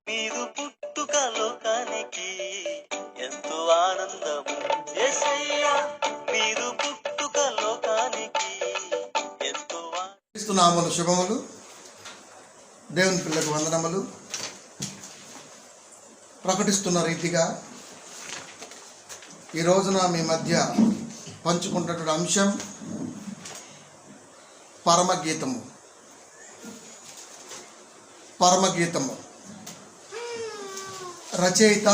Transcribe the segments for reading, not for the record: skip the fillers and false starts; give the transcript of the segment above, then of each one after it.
నీదు పుట్టుక లోకానికి ఎంతో ఆనందము యేసయ్యా, నీదు పుట్టుక లోకానికి ఎంతో నామములు శుభములు. దేవుని పిల్లకు వందనములు. ప్రకటిస్తున్న రీతిగా ఈ రోజున మీ మధ్య పంచుకుంటున్న అంశం పరమగీతము. పరమగీతము రచయిత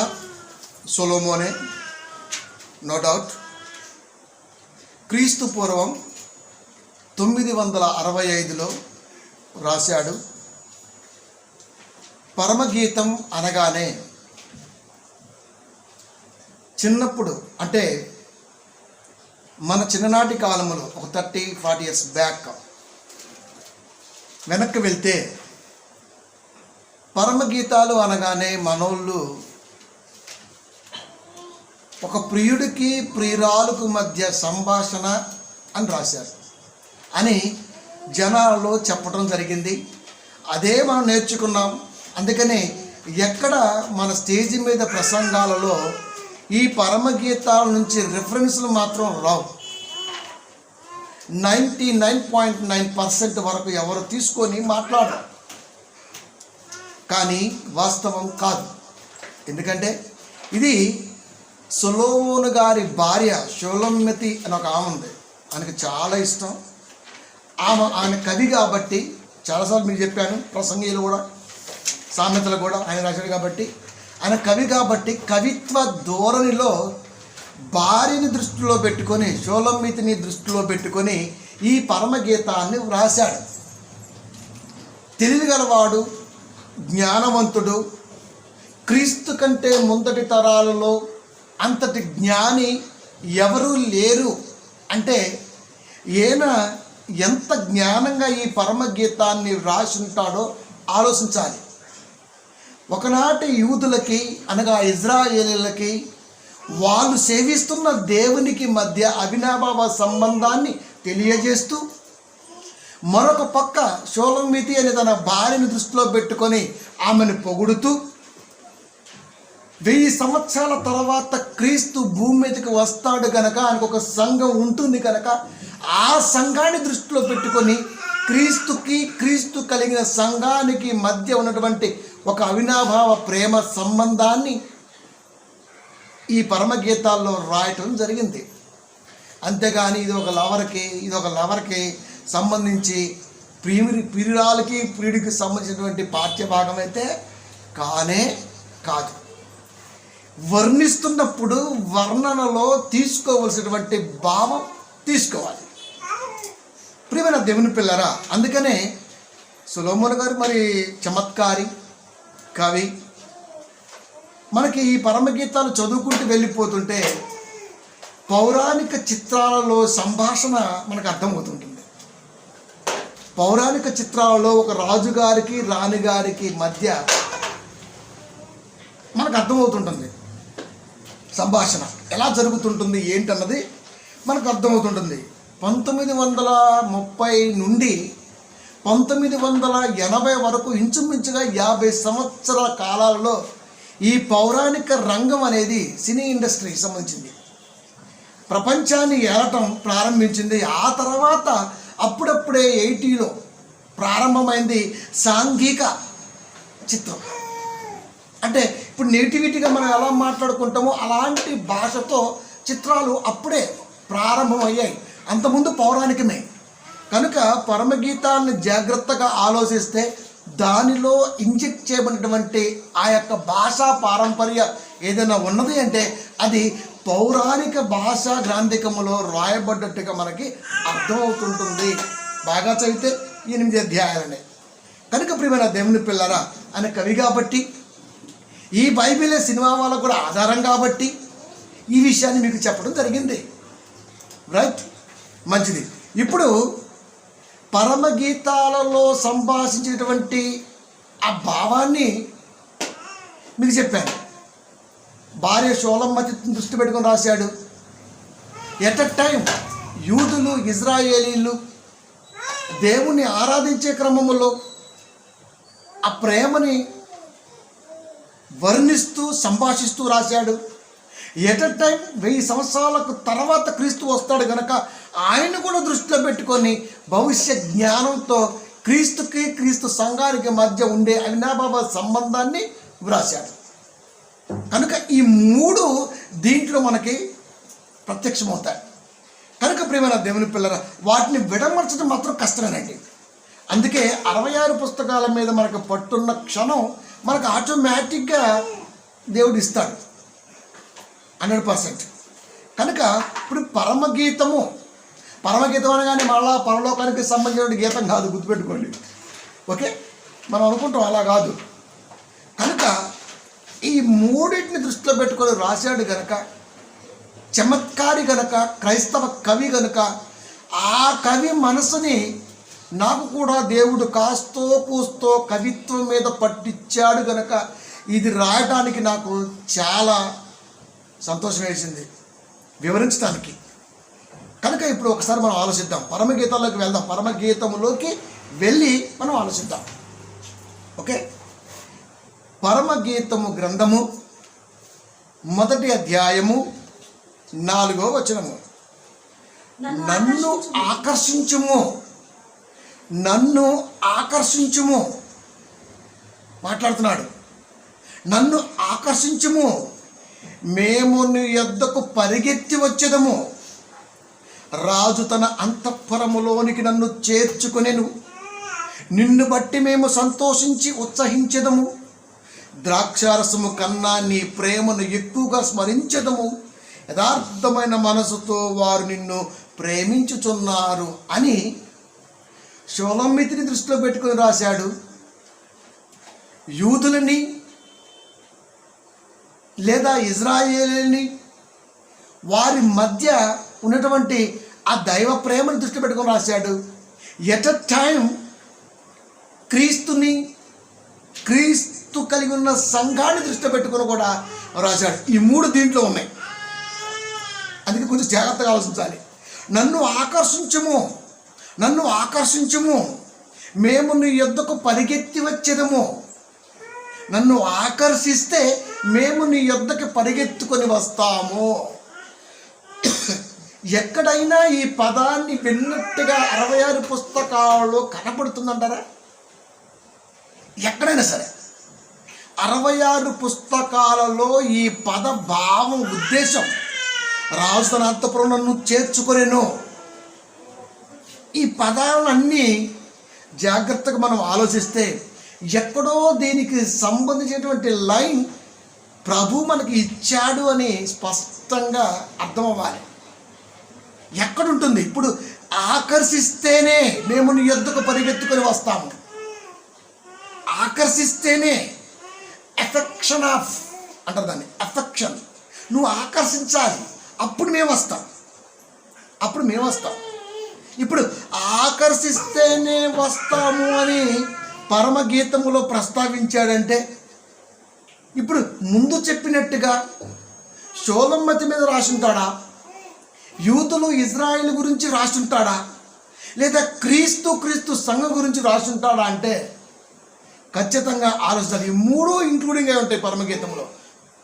సొలొమోనే, నో డౌట్. క్రీస్తు పూర్వం 965లో రాశాడు. పరమగీతం అనగానే చిన్నప్పుడు, అంటే మన చిన్ననాటి కాలంలో ఒక 30-40 years బ్యాక్ వెనక్కి వెళ్తే పరమగీతాలు అనగానే మనోళ్ళు ఒక ప్రియుడికి ప్రియురాలకు మధ్య సంభాషణ అని రాశారు అని జనాల్లో చెప్పడం జరిగింది. అదే మనం నేర్చుకున్నాం. అందుకని ఎక్కడ మన స్టేజ్ మీద ప్రసంగాలలో ఈ పరమగీతాల నుంచి రిఫరెన్స్లు మాత్రం రావు. 99.9% వరకు ఎవరు తీసుకొని మాట్లాడరు. కానీ వాస్తవం కాదు. ఎందుకంటే ఇది సొలొమోను గారి భార్య షోలొమ్మెతి అని ఒక ఆమె ఉంది. ఆయనకు చాలా ఇష్టం. ఆయన కవి కాబట్టి, చాలాసార్లు మీకు చెప్పాను, ప్రసంగిలు కూడా, సామెతలు కూడా ఆయన రాశాడు కాబట్టి, ఆయన కవి కాబట్టి కవిత్వ ధోరణిలో భార్యని దృష్టిలో పెట్టుకొని, షోలొమ్మెతిని దృష్టిలో పెట్టుకొని ఈ పరమగీతాన్ని వ్రాశాడు. తెలివిగలవాడు, జ్ఞానవంతుడు. క్రీస్తు కంటే ముందటి తరాలలో అంతటి జ్ఞాని ఎవరూ లేరు. అంటే ఈయన ఎంత జ్ఞానంగా ఈ పరమగీతాన్ని వ్రాసి ఉంటాడో ఆలోచించాలి. ఒకనాటి యూదులకి, అనగా ఇజ్రాయేలీలకి, వాళ్ళు సేవిస్తున్న దేవునికి మధ్య అవినాభావ సంబంధాన్ని తెలియజేస్తూ, మరొక పక్క షోలొమ్మెతి అని తన భార్యని దృష్టిలో పెట్టుకొని ఆమెను పొగుడుతూ, 1000 సంవత్సరాల తర్వాత క్రీస్తు భూమి మీదకి వస్తాడు కనుక ఆయనకు ఒక సంఘం ఉంటుంది కనుక ఆ సంఘాన్ని దృష్టిలో పెట్టుకొని క్రీస్తు కలిగిన సంఘానికి మధ్య ఉన్నటువంటి ఒక అవినాభావ ప్రేమ సంబంధాన్ని ఈ పరమగీతాల్లో రాయటం జరిగింది. అంతేగాని ఇది ఒక లవర్కి సంబంధించి ప్రియురాలకి ప్రియుడికి సంబంధించినటువంటి పాఠ్యభాగం అయితే కానే కాదు. వర్ణిస్తున్నప్పుడు వర్ణనలో తీసుకోవలసినటువంటి భావం తీసుకోవాలి. ప్రియమైన దేవుని పిల్లరా, అందుకనే సొలొమోను గారు మరి చమత్కారి కవి. మనకి ఈ పరమగీతాలు చదువుకుంటూ వెళ్ళిపోతుంటే పౌరాణిక చిత్రాలలో సంభాషణ మనకు అర్థమవుతుంటుంది. పౌరాణిక చిత్రాలలో ఒక రాజుగారికి రాణిగారికి మధ్య మనకు అర్థమవుతుంటుంది. సంభాషణ ఎలా జరుగుతుంటుంది ఏంటన్నది మనకు అర్థమవుతుంటుంది. 1930 నుండి 1980 వరకు ఇంచుమించుగా 50 సంవత్సరాల కాలాలలో ఈ పౌరాణిక రంగం అనేది సినీ ఇండస్ట్రీకి సంబంధించింది. ప్రపంచాన్ని ఏలటం ప్రారంభించింది. ఆ తర్వాత అప్పుడప్పుడే 80లో ప్రారంభమైంది సాంఘిక చిత్రం. అంటే ఇప్పుడు నేటివిటీగా మనం ఎలా మాట్లాడుకుంటామో అలాంటి భాషతో చిత్రాలు అప్పుడే ప్రారంభమయ్యాయి. అంతకుముందు పౌరాణికమే. కనుక పరమగీతాన్ని జాగ్రత్తగా ఆలోచిస్తే దానిలో ఇంజెక్ట్ చేయబడినటువంటి ఆ యొక్క భాషా పారంపర్య ఏదైనా ఉన్నది అంటే అది పౌరాణిక భాషా గ్రంథికములో రాయబడ్డట్టుగా మనకి అర్థమవుతుంటుంది. బాగా చదివితే 8 అధ్యాయాలనే. కనుక ప్రియమైన దేవుని పిల్లరా, ఆయన కవి కాబట్టి, ఈ బైబిలే సినిమా వాళ్ళకు కూడా ఆధారం కాబట్టి ఈ విషయాన్ని మీకు చెప్పడం జరిగింది. రైట్, మంచిది. ఇప్పుడు పరమగీతాలలో సంభాషించేటువంటి ఆ భావాన్ని మీకు చెప్పాను. భార్య షోలొమ్మెతిని దృష్టి పెట్టుకొని రాశాడు. ఎట్ ఎ టైం యూదులు, ఇజ్రాయేలీలు దేవుణ్ణి ఆరాధించే క్రమంలో ఆ ప్రేమని వర్ణిస్తూ సంభాషిస్తూ రాశాడు. ఎట్ ఎ టైం 1000 సంవత్సరాలకు తర్వాత క్రీస్తు వస్తాడు కనుక ఆయన కూడా దృష్టిలో పెట్టుకొని భవిష్య జ్ఞానంతో క్రీస్తుకి క్రీస్తు సంఘానికి మధ్య ఉండే అవినాభావ సంబంధాన్ని వ్రాశాడు. కనుక ఈ 3 దీంట్లో మనకి ప్రత్యక్షమవుతాయి. కనుక ప్రియమైన దేవుని పిల్లల, వాటిని విడమర్చడం మాత్రం కష్టమేనండి. అందుకే 66 పుస్తకాల మీద మనకు పట్టున్న క్షణం మనకు ఆటోమేటిక్గా దేవుడు ఇస్తాడు 100%. కనుక ఇప్పుడు పరమగీతం అనగానే మళ్ళా పరలోకానికి సంబంధించిన గీతం కాదు, గుర్తుపెట్టుకోండి. ఓకే, మనం అనుకుంటాం అలా కాదు. కనుక ఈ 3 దృష్టిలో పెట్టుకొని రాశాడు కనుక, చమత్కారి కనుక, క్రైస్తవ కవి కనుక, ఆ కవి మనసుని నాకు కూడా దేవుడు కాస్తో కూస్తో కవిత్వం మీద పట్టించాడు కనుక ఇది రాయడానికి నాకు చాలా సంతోషం వేసింది వివరించడానికి. కనుక ఇప్పుడు ఒకసారి మనం ఆలోచిద్దాం, పరమగీతాల్లోకి వెళ్దాం. పరమగీతములోకి వెళ్ళి మనం ఆలోచిద్దాం. ఓకే, పరమగీతము గ్రంథము 1వ అధ్యాయము 4వ వచనము. నన్ను ఆకర్షించుము మాట్లాడుతున్నాడు. నన్ను ఆకర్షించుము, మేము నీ యొద్దకు పరిగెత్తి వచ్చేదము. రాజు తన అంతఃపురములోనికి నన్ను చేర్చుకొనెను. నిన్ను బట్టి మేము సంతోషించి ఉత్సహించెదము. ద్రాక్షారసము కన్నా నీ ప్రేమను ఎక్కువగా స్మరించెదము. యథార్థమైన మనసుతో వారు నిన్ను ప్రేమించుచున్నారు అని షోలమ్మితిని దృష్టిలో పెట్టుకొని రాశాడు. యూదులని లేదా ఇజ్రాయేలీని వారి మధ్య ఉన్నటువంటి ఆ దైవ ప్రేమను దృష్టిలో పెట్టుకొని రాశాడు. ఎట్ ఎ టైం క్రీస్తు కలిగి ఉన్న సంఘాన్ని దృష్టిలో పెట్టుకొని కూడా రాశాడు. ఈ 3 దీంట్లో ఉన్నాయి. అందుకే కొంచెం జాగ్రత్తగా ఆలోచించాలి. నన్ను ఆకర్షించుము, మేము నీ యొద్దకు పరిగెత్తి వచ్చేదము. నన్ను ఆకర్షిస్తే మేము నీ యొద్దకు పరిగెత్తుకొని వస్తాము. ఎక్కడైనా ఈ పదాన్ని విన్నట్టుగా 66 పుస్తకాల్లో కనపడుతుందంటారా? ఎక్కడైనా సరే 66 పుస్తకాలలో ఈ పద భావం, ఉద్దేశం, రాజు తన అంతఃపురం నన్ను చేర్చుకొనెను, ఈ పదాలన్నీ జాగ్రత్తగా మనం ఆలోచిస్తే ఎక్కడో దీనికి సంబంధించినటువంటి లైన్ ప్రభు మనకి ఇచ్చాడు అని స్పష్టంగా అర్థమవ్వాలి. ఎక్కడుంటుంది? ఇప్పుడు ఆకర్షిస్తేనే మేము నీ యొద్దకు పరిగెత్తుకొని వస్తాము. ఆకర్షిస్తేనే, ఎఫెక్షన్ ఆఫ్ అంటారు దాన్ని, ఎఫెక్షన్. నువ్వు ఆకర్షించాలి, అప్పుడు మేము వస్తాం. ఇప్పుడు ఆకర్షిస్తేనే వస్తాము అని పరమగీతములో ప్రస్తావించాడంటే, ఇప్పుడు ముందు చెప్పినట్టుగా షోలమ్మతి మీద రాసుంటాడా? యూదులు ఇజ్రాయిల్ గురించి రాసుంటాడా? లేదా క్రీస్తు సంఘం గురించి రాసుంటాడా అంటే ఖచ్చితంగా ఆలోచించాలి. ఈ 3 ఇంక్లూడింగ్ అయి ఉంటాయి పరమగీతంలో.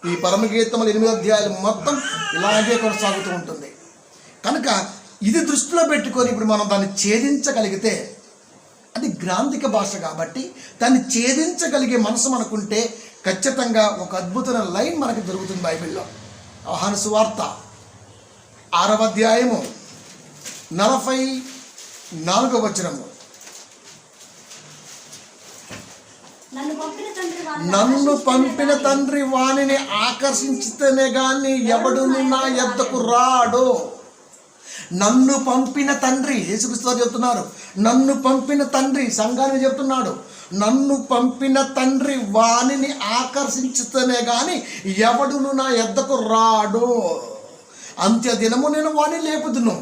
ఈ పరమగీతములు 8 అధ్యాయాలు మొత్తం ఇలాగే కొనసాగుతూ ఉంటుంది. కనుక ఇది దృష్టిలో పెట్టుకొని ఇప్పుడు మనం దాన్ని ఛేదించగలిగితే, అది గ్రాంధిక భాష కాబట్టి దాన్ని ఛేదించగలిగే మనసు మనకుంటే ఖచ్చితంగా ఒక అద్భుతమైన లైన్ మనకి దొరుకుతుంది బైబిల్లో. యోహాను సువార్త 6వ అధ్యాయము 44వ వచనము. నన్ను పంపిన తండ్రి వానిని ఆకర్షించితేనే గాని ఎవడును నా యొద్దకు రాడు. నన్ను పంపిన తండ్రి, యేసుక్రీస్తు వారు చెప్తున్నారు. నన్ను పంపిన తండ్రి సంఘాన్ని చెప్తున్నాడు. నన్ను పంపిన తండ్రి వానిని ఆకర్షించితేనే గాని ఎవడును నా యొద్దకు రాడు. అంత్య దినము నేను వాణ్ణి లేపుదును.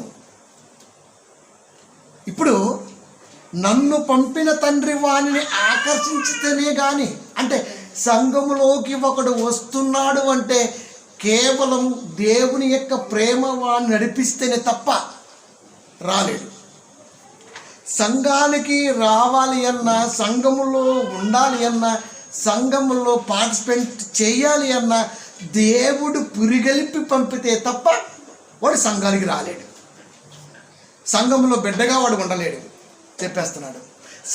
ఇప్పుడు నన్ను పంపిన తండ్రి వానిని ఆకర్షించితేనే గాని, అంటే సంఘములోకి ఒకడు వస్తున్నాడు అంటే కేవలం దేవుని యొక్క ప్రేమ వాడిని నడిపిస్తేనే తప్ప రాలేడు. సంఘానికి రావాలి అన్నా, సంఘములో ఉండాలి అన్నా, సంఘంలో పార్టిసిపేట్ చేయాలి అన్న దేవుడు పురిగలిపి పంపితే తప్ప వాడు సంఘానికి రాలేడు. సంఘంలో బిడ్డగా వాడు ఉండలేడు. చెప్పేస్తున్నాడు.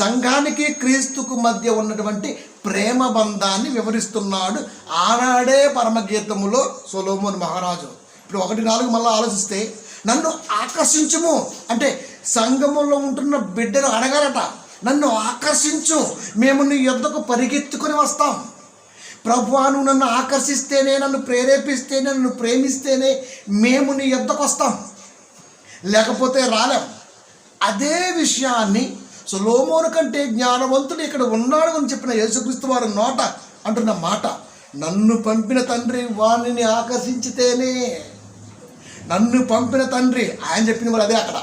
సంఘానికి క్రీస్తుకు మధ్య ఉన్నటువంటి ప్రేమ బంధాన్ని వివరిస్తున్నాడు ఆనాడే పరమగీతములో సొలొమోను మహారాజు. ఇప్పుడు 1:4 మళ్ళీ ఆలోచిస్తే, నన్ను ఆకర్షించుము అంటే సంఘములో ఉంటున్న బిడ్డలు అడగారట, నన్ను ఆకర్షించు, మేము నీ యొద్దకు పరిగెత్తుకొని వస్తాం. ప్రభువా, నువ్వు నన్ను ఆకర్షిస్తేనే, నన్ను ప్రేరేపిస్తేనే, నన్ను ప్రేమిస్తేనే మేము నీ యొద్దకు వస్తాం, లేకపోతే రాలేం. అదే విషయాన్ని సొలొమోను కంటే జ్ఞానవంతుడు ఇక్కడ ఉన్నాడు అని చెప్పిన యేసుక్రీస్తు వారి నోట అంటున్న మాట, నన్ను పంపిన తండ్రి వాణిని ఆకర్షించితేనే. నన్ను పంపిన తండ్రి ఆయన చెప్పిన వారు అదే అక్కడ.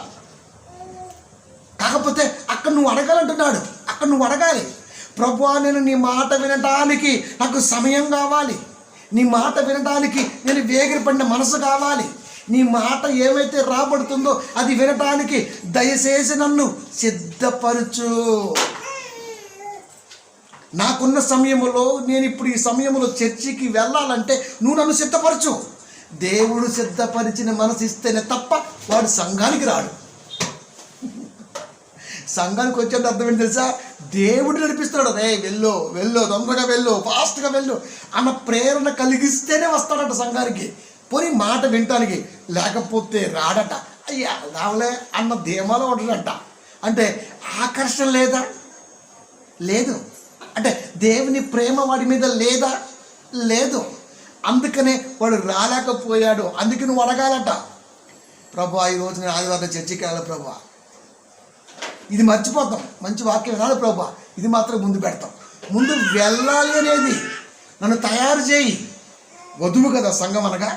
కాకపోతే అక్కడ నువ్వు అడగాలంటున్నాడు. అక్కడ నువ్వు అడగాలి, ప్రభువా నేను నీ మాట వినటానికి నాకు సమయం కావాలి, నీ మాట వినటానికి నేను వేగిరపడిన మనసు కావాలి, నీ మాట ఏమైతే రాబడుతుందో అది వినటానికి దయచేసి నన్ను సిద్ధపరచు. నాకున్న సమయంలో, నేను ఇప్పుడు ఈ సమయంలో చర్చికి వెళ్ళాలంటే నువ్వు నన్ను సిద్ధపరచు. దేవుడు సిద్ధపరిచిన మనసు ఇస్తేనే తప్ప వాడు సంఘానికి రాడు. సంఘానికి వచ్చేది అర్థం ఏంటి తెలుసా? దేవుడు నడిపిస్తున్నాడు. రే వెళ్ళు వెళ్ళు, తొందరగా వెళ్ళు, ఫాస్ట్గా వెళ్ళు అన్న ప్రేరణ కలిగిస్తేనే వస్తాడట సంఘానికి, పోనీ మాట వినటానికి. లేకపోతే రాడట. అయ్యా రావలే అన్న ధీమాలో ఉండడంట. అంటే ఆకర్షణ లేదా? లేదు. అంటే దేవుని ప్రేమ వాడి మీద లేదా? లేదు. అందుకనే వాడు రాలేకపోయాడు. అందుకే నువ్వు అడగాలట, ప్రభువా ఈరోజు నేను ఆదివారం చర్చికి వెళ్ళాలి ప్రభువా, ఇది మర్చిపోతాం, మంచి వాక్యం వినాలి ప్రభువా, ఇది మాత్రం ముందు పెడతాం. ముందు వెళ్ళాలి అనేది, నన్ను తయారు చేయి. వధువు కదా సంఘం అనగా,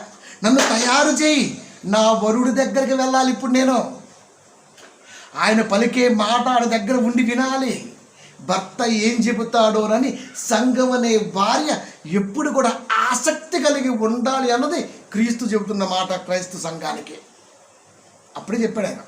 నన్ను తయారు చేయి, నా వరుడి దగ్గరికి వెళ్ళాలి. ఇప్పుడు నేను ఆయన పలికే మాట ఆయన దగ్గర ఉండి వినాలి. భర్త ఏం చెబుతాడోనని సంఘం అనే భార్య ఎప్పుడు కూడా ఆసక్తి కలిగి ఉండాలి అన్నది క్రీస్తు చెబుతున్న మాట క్రైస్తవ సంఘానికి. అప్పుడే చెప్పాడు ఆయన,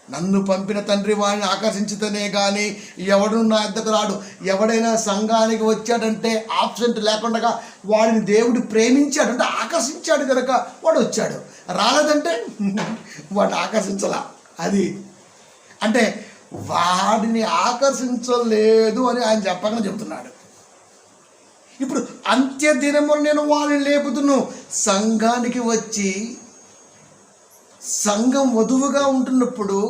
నన్ను పంపిన తండ్రి వాడిని ఆకర్షించితేనే కానీ ఎవడు నా వద్దకు రాడు. ఎవడైనా సంఘానికి వచ్చాడంటే ఆబ్సెంట్ లేకుండా వాడిని దేవుడు ప్రేమించాడంటే ఆకర్షించాడు కనుక వాడు వచ్చాడు. రాలేదంటే వాడిని ఆకర్షించలా. అది అంటే వాడిని ఆకర్షించలేదు అని ఆయన చెప్పగానే చెబుతున్నాడు. ఇప్పుడు అంత్య దినములు నేను వాడిని లేపుతును. సంఘానికి వచ్చి సంఘం వధువుగా ఉంటున్నప్పుడు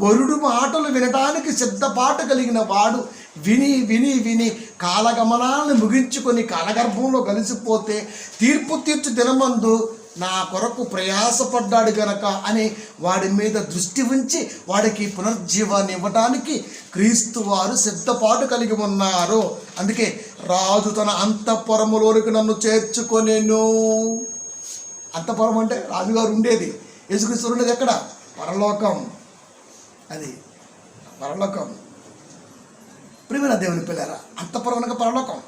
వరుడు మాటలు వినడానికి సిద్ధపాటు కలిగిన వాడు విని విని విని కాలగమనాలను ముగించుకొని కాలగర్భంలో కలిసిపోతే తీర్పు తీర్చు దినమందు నా కొరకు ప్రయాసపడ్డాడు గనక అని వాడి మీద దృష్టి ఉంచి వాడికి పునర్జీవాన్ని ఇవ్వడానికి క్రీస్తు వారు సిద్ధపాటు కలిగి ఉన్నారు. అందుకే రాజు తన అంతఃపురములోనికి నన్ను చేర్చుకొనేను. అంతఃపురం అంటే రాజుగారు ఉండేది, యేసుక్రీస్తు ఉండేది ఎక్కడ? పరలోకం. అది పరలోకం. ప్రియమైన దేవుని పిల్లారా, అంతఃపురం అనగా పరలోకం.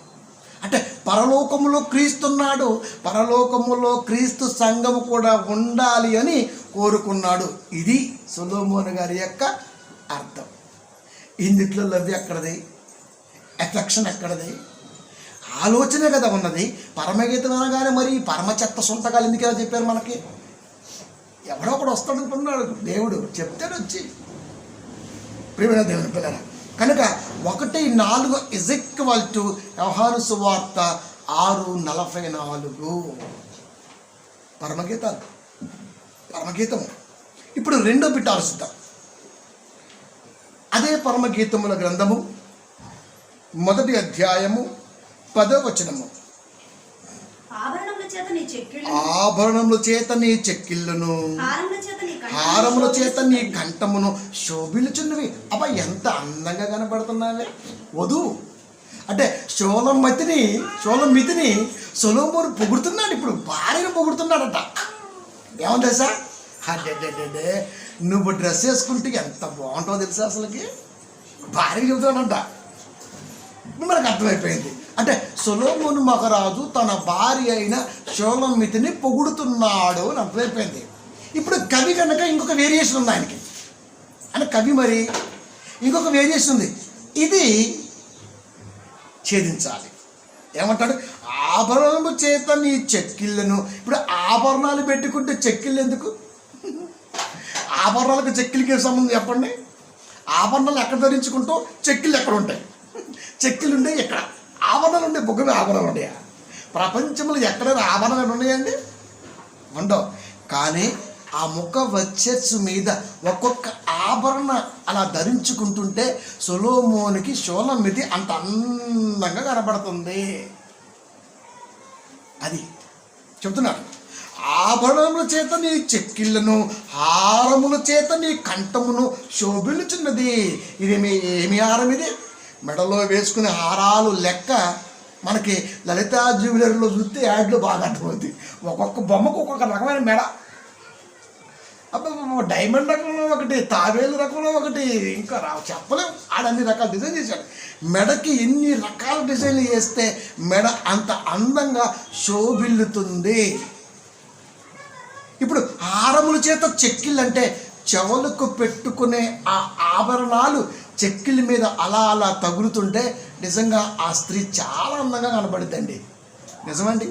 అంటే పరలోకములో క్రీస్తున్నాడు, పరలోకములో క్రీస్తు సంఘము కూడా ఉండాలి అని కోరుకున్నాడు. ఇది సొలొమోను గారి యొక్క అర్థం. ఇందుట్లో లవ్ ఎక్కడది? ఎఫెక్షన్ ఎక్కడది? ఆలోచనే కదా ఉన్నది. పరమగీతం అనగానే మరి పరమ చెత్త సొంతకాలు ఎందుకు ఎలా చెప్పారు మనకి? ఎవడో ఒకడు వస్తాడు అనుకున్నాడు, దేవుడు చెప్తాడు వచ్చి. ప్రియమైన దేవుని పిల్లరా, కనుక 1:4 = యోహాను సువార్త 6:44 పరమగీతాలు, పరమగీతము. ఇప్పుడు రెండో బిట్ ఆలోచిద్దాం. అదే పరమగీతముల గ్రంథము 1వ అధ్యాయము 10వ వచనము. ఆభరణముల చేత నీ చెక్కిళ్ళను, హారముల చేత నీ కంఠమును శోభిల్చున్నవి. అబ్బా ఎంత అందంగా కనబడుతున్నావే వధువు. అంటే షోలమితిని సొలొమోను పొగుడుతున్నాడు. ఇప్పుడు భార్యను పొగుడుతున్నాడట. ఏమని తెలుసా? అడ్డే నువ్వు డ్రెస్ వేసుకుంటే ఎంత బాగుంటుందో తెలుసా అసలుకి భార్యకి చెబుతున్నాడంట. మనకు అర్థమైపోయింది. అంటే సొలొమోను మహారాజు తన భార్య అయిన షోలమితిని పొగుడుతున్నాడు అని అర్థమైపోయింది. ఇప్పుడు కవి కనుక ఇంకొక వేరియేషన్ ఉంది ఆయనకి. అంటే కవి మరి ఇంకొక వేరియేషన్ ఉంది. ఇది ఛేదించాలి. ఏమంటాడు? ఆభరణము చేత నీ చెక్కిళ్ళను. ఇప్పుడు ఆభరణాలు పెట్టుకుంటే చెక్కిళ్ళు ఎందుకు? ఆభరణాలకు చెక్కిళ్ళకి సంబంధం చెప్పండి. ఆభరణాలు ఎక్కడ ధరించుకుంటావు, చెక్కిళ్ళు ఎక్కడ ఉంటాయి? చెక్కిళ్ళు ఉండే ఎక్కడ? ఆభరణాలు ఉండే బొగ్గ మీద ఆభరణాలు ఉన్నాయా? ప్రపంచంలో ఎక్కడైనా ఆభరణాలు ఉన్నాయండి? ఉండవు. కానీ ఆ ముఖ వచ్చేసు మీద ఒక్కొక్క ఆభరణ అలా ధరించుకుంటుంటే సొలొమోనుకి షూలమ్మితి అంత అందంగా కనబడుతుంది. అది చెప్తున్నాడు. ఆభరణముల చేత నీ చెక్కిళ్ళను, హారముల చేత నీ కంఠమును శోభిల్లుచున్నది. ఇది ఏమి హారం? ఇది మెడలో వేసుకునే హారాలు లెక్క మనకి లలితా జ్యువెలరీలో చూస్తే యాడ్లో బాగా అర్థమవుతుంది. ఒక్కొక్క బొమ్మకు ఒక్కొక్క రకమైన మెడ. అబ్బా, డైమండ్ రకంలో ఒకటి, తాబేలు రకంలో ఒకటి, ఇంకా చెప్పలేం. ఆడన్ని రకాల డిజైన్ చేశాడు. మెడకి ఎన్ని రకాల డిజైన్లు చేస్తే మెడ అంత అందంగా శోభిల్లుతుంది. ఇప్పుడు హారముల చేత చెక్కిళ్ళు అంటే చెవులకు పెట్టుకునే ఆ ఆభరణాలు చెక్కిళ్ళ మీద అలా అలా తగులుతుంటే నిజంగా ఆ స్త్రీ చాలా అందంగా కనబడుద్దండి. నిజమండి.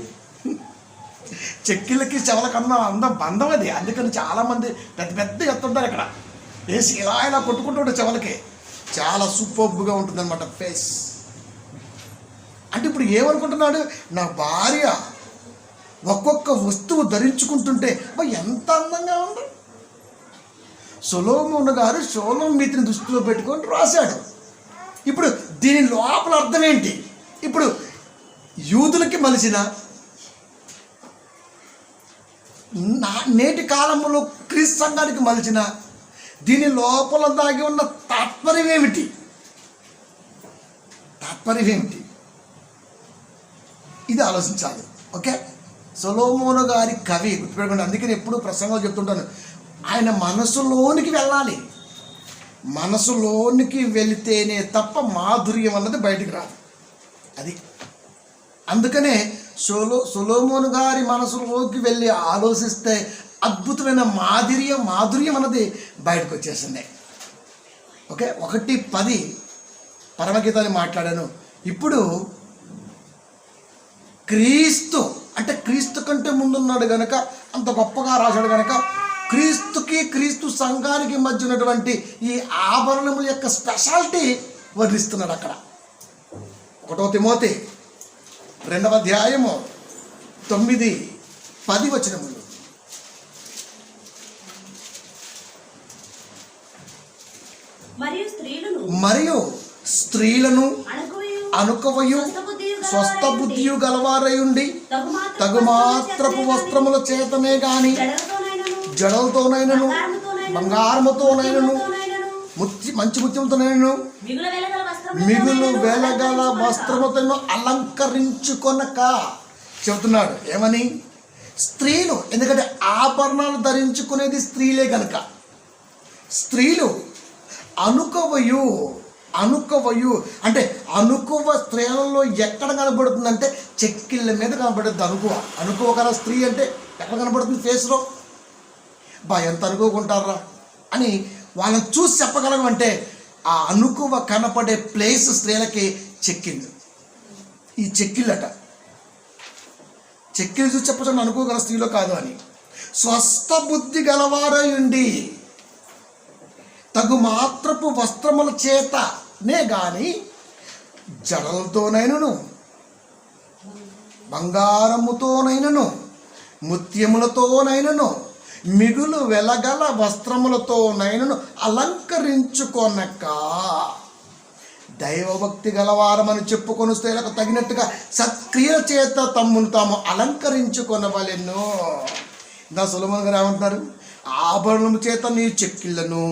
చెక్కిళ్ళకి చెవులకన్నా అందం బంధం అది. అందుకని చాలామంది పెద్ద పెద్ద ఎత్తుంటారు ఇక్కడ వేసి ఇలా ఇలా కొట్టుకుంటుంటే చెవులకి చాలా సూపర్బ్గా ఉంటుంది అనమాట ఫేస్. అంటే ఇప్పుడు ఏమనుకుంటున్నాడు? నా భార్య ఒక్కొక్క వస్తువు ధరించుకుంటుంటే ఎంత అందంగా ఉంది. సొలొమోను గారు షూలమ్మితిని దృష్టిలో పెట్టుకొని రాశాడు. ఇప్పుడు దీని లోపల అర్థం ఏంటి? ఇప్పుడు యూదులకి మలిసిన నేటి కాలంలో క్రీస్తు సంఘానికి మలిచిన దీని లోపల దాగి ఉన్న తాత్పర్యం ఏమిటి? ఇది ఆలోచించాలి. ఓకే, సొలొమోను గారి కవి గుర్తుపెట్టుకోండి. అందుకని ఎప్పుడు ప్రసంగాలు చెప్తుంటాను, ఆయన మనసులోనికి వెళ్ళాలి. మనసులోనికి వెళితేనే తప్ప మాధుర్యం అన్నది బయటికి రాదు. అది అందుకనే సొలొమోను గారి మనసులోకి వెళ్ళి ఆలోచిస్తే అద్భుతమైన మాధుర్యం అన్నది బయటకు వచ్చేసింది. ఓకే, 1:10 పరమగీతాన్ని మాట్లాడాను. ఇప్పుడు క్రీస్తు అంటే క్రీస్తు కంటే ముందున్నాడు గనక, అంత గొప్పగా రాశాడు గనక, క్రీస్తు సంఘానికి మధ్య ఉన్నటువంటి ఈ ఆభరణముల యొక్క స్పెషాలిటీ వర్ణిస్తున్నాడు అక్కడ. 1 తిమోతి 2వ అధ్యాయము 9-10 వచనములు. మరియు స్త్రీలను అనుకవయు స్వస్థ బుద్ధియు గలవారయుండి తగుమాత్రపు వస్త్రముల చేతనే గాని జడలతోనైనను బంగారముతోనైనను మంచి ముత్యముతోనైనను మిగులు వెలగల వస్త్రముతో అలంకరించుకొనక చెబుతున్నాడు. ఏమని? స్త్రీలు, ఎందుకంటే ఆభరణాలు ధరించుకునేది స్త్రీలే కనుక స్త్రీలు అనుకవయు అంటే అనుకువ స్త్రీలలో ఎక్కడ కనబడుతుందంటే చెక్కిళ్ళ మీద కనబడుతుంది. అనుకువ కదా స్త్రీ అంటే ఎక్కడ కనబడుతుంది? ఫేస్లో. ఎంత అనుకోకుంటారా అని వాళ్ళని చూసి చెప్పగలం. అంటే ఆ అనుకువ కనపడే ప్లేస్ స్త్రీలకి చెక్కిళ్ళు. ఈ చెక్కిళ్ళట, చెక్కిళ్ళు చూసి చెప్పచ్చు అనుకోగల స్త్రీలో కాదు అని. స్వస్థ బుద్ధి గలవారయుండి తగు మాత్రపు వస్త్రముల చేతనే గాని జడలతోనైనను బంగారముతోనైనను ముత్యములతోనైనను మిగులు వెలగల వస్త్రములతోనైనను అలంకరించుకొనక దైవభక్తి గలవారమని చెప్పుకొని స్త్రీలకు తగినట్టుగా సత్క్రియ చేత తమ్మును తాము అలంకరించుకొనవలెను. నా సొలొమోను గారు ఏమంటున్నారు? ఆభరణము చేత నీ చెక్కిళ్ళను,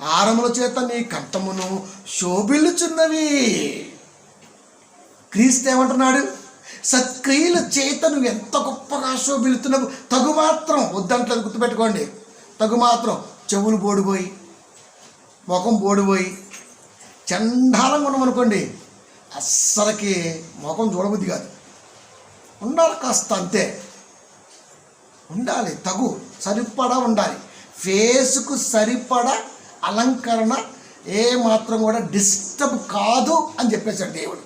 హారముల చేత నీ కంఠమును శోభిల్లుచున్నవి. క్రీస్తు ఏమంటున్నాడు? సత్క్రియల చేత నువ్వు ఎంత గొప్పగా శోభిల్లుతున్నావు. తగు మాత్రం వద్దంటది, గుర్తుపెట్టుకోండి. తగు మాత్రం చెవులు బోడిపోయి, ముఖం బోడిపోయి చండాలంగా ఉన్నామనుకోండి, అస్సలకి ముఖం చూడబుద్ధి కాదు. ఉండాలి, కాస్త అంతే ఉండాలి. సరిపడా ఉండాలి. ఫేస్కు సరిపడా అలంకరణ ఏ మాత్రం కూడా డిస్టర్బ్ కాదు అని చెప్పేశాడు దేవుడు.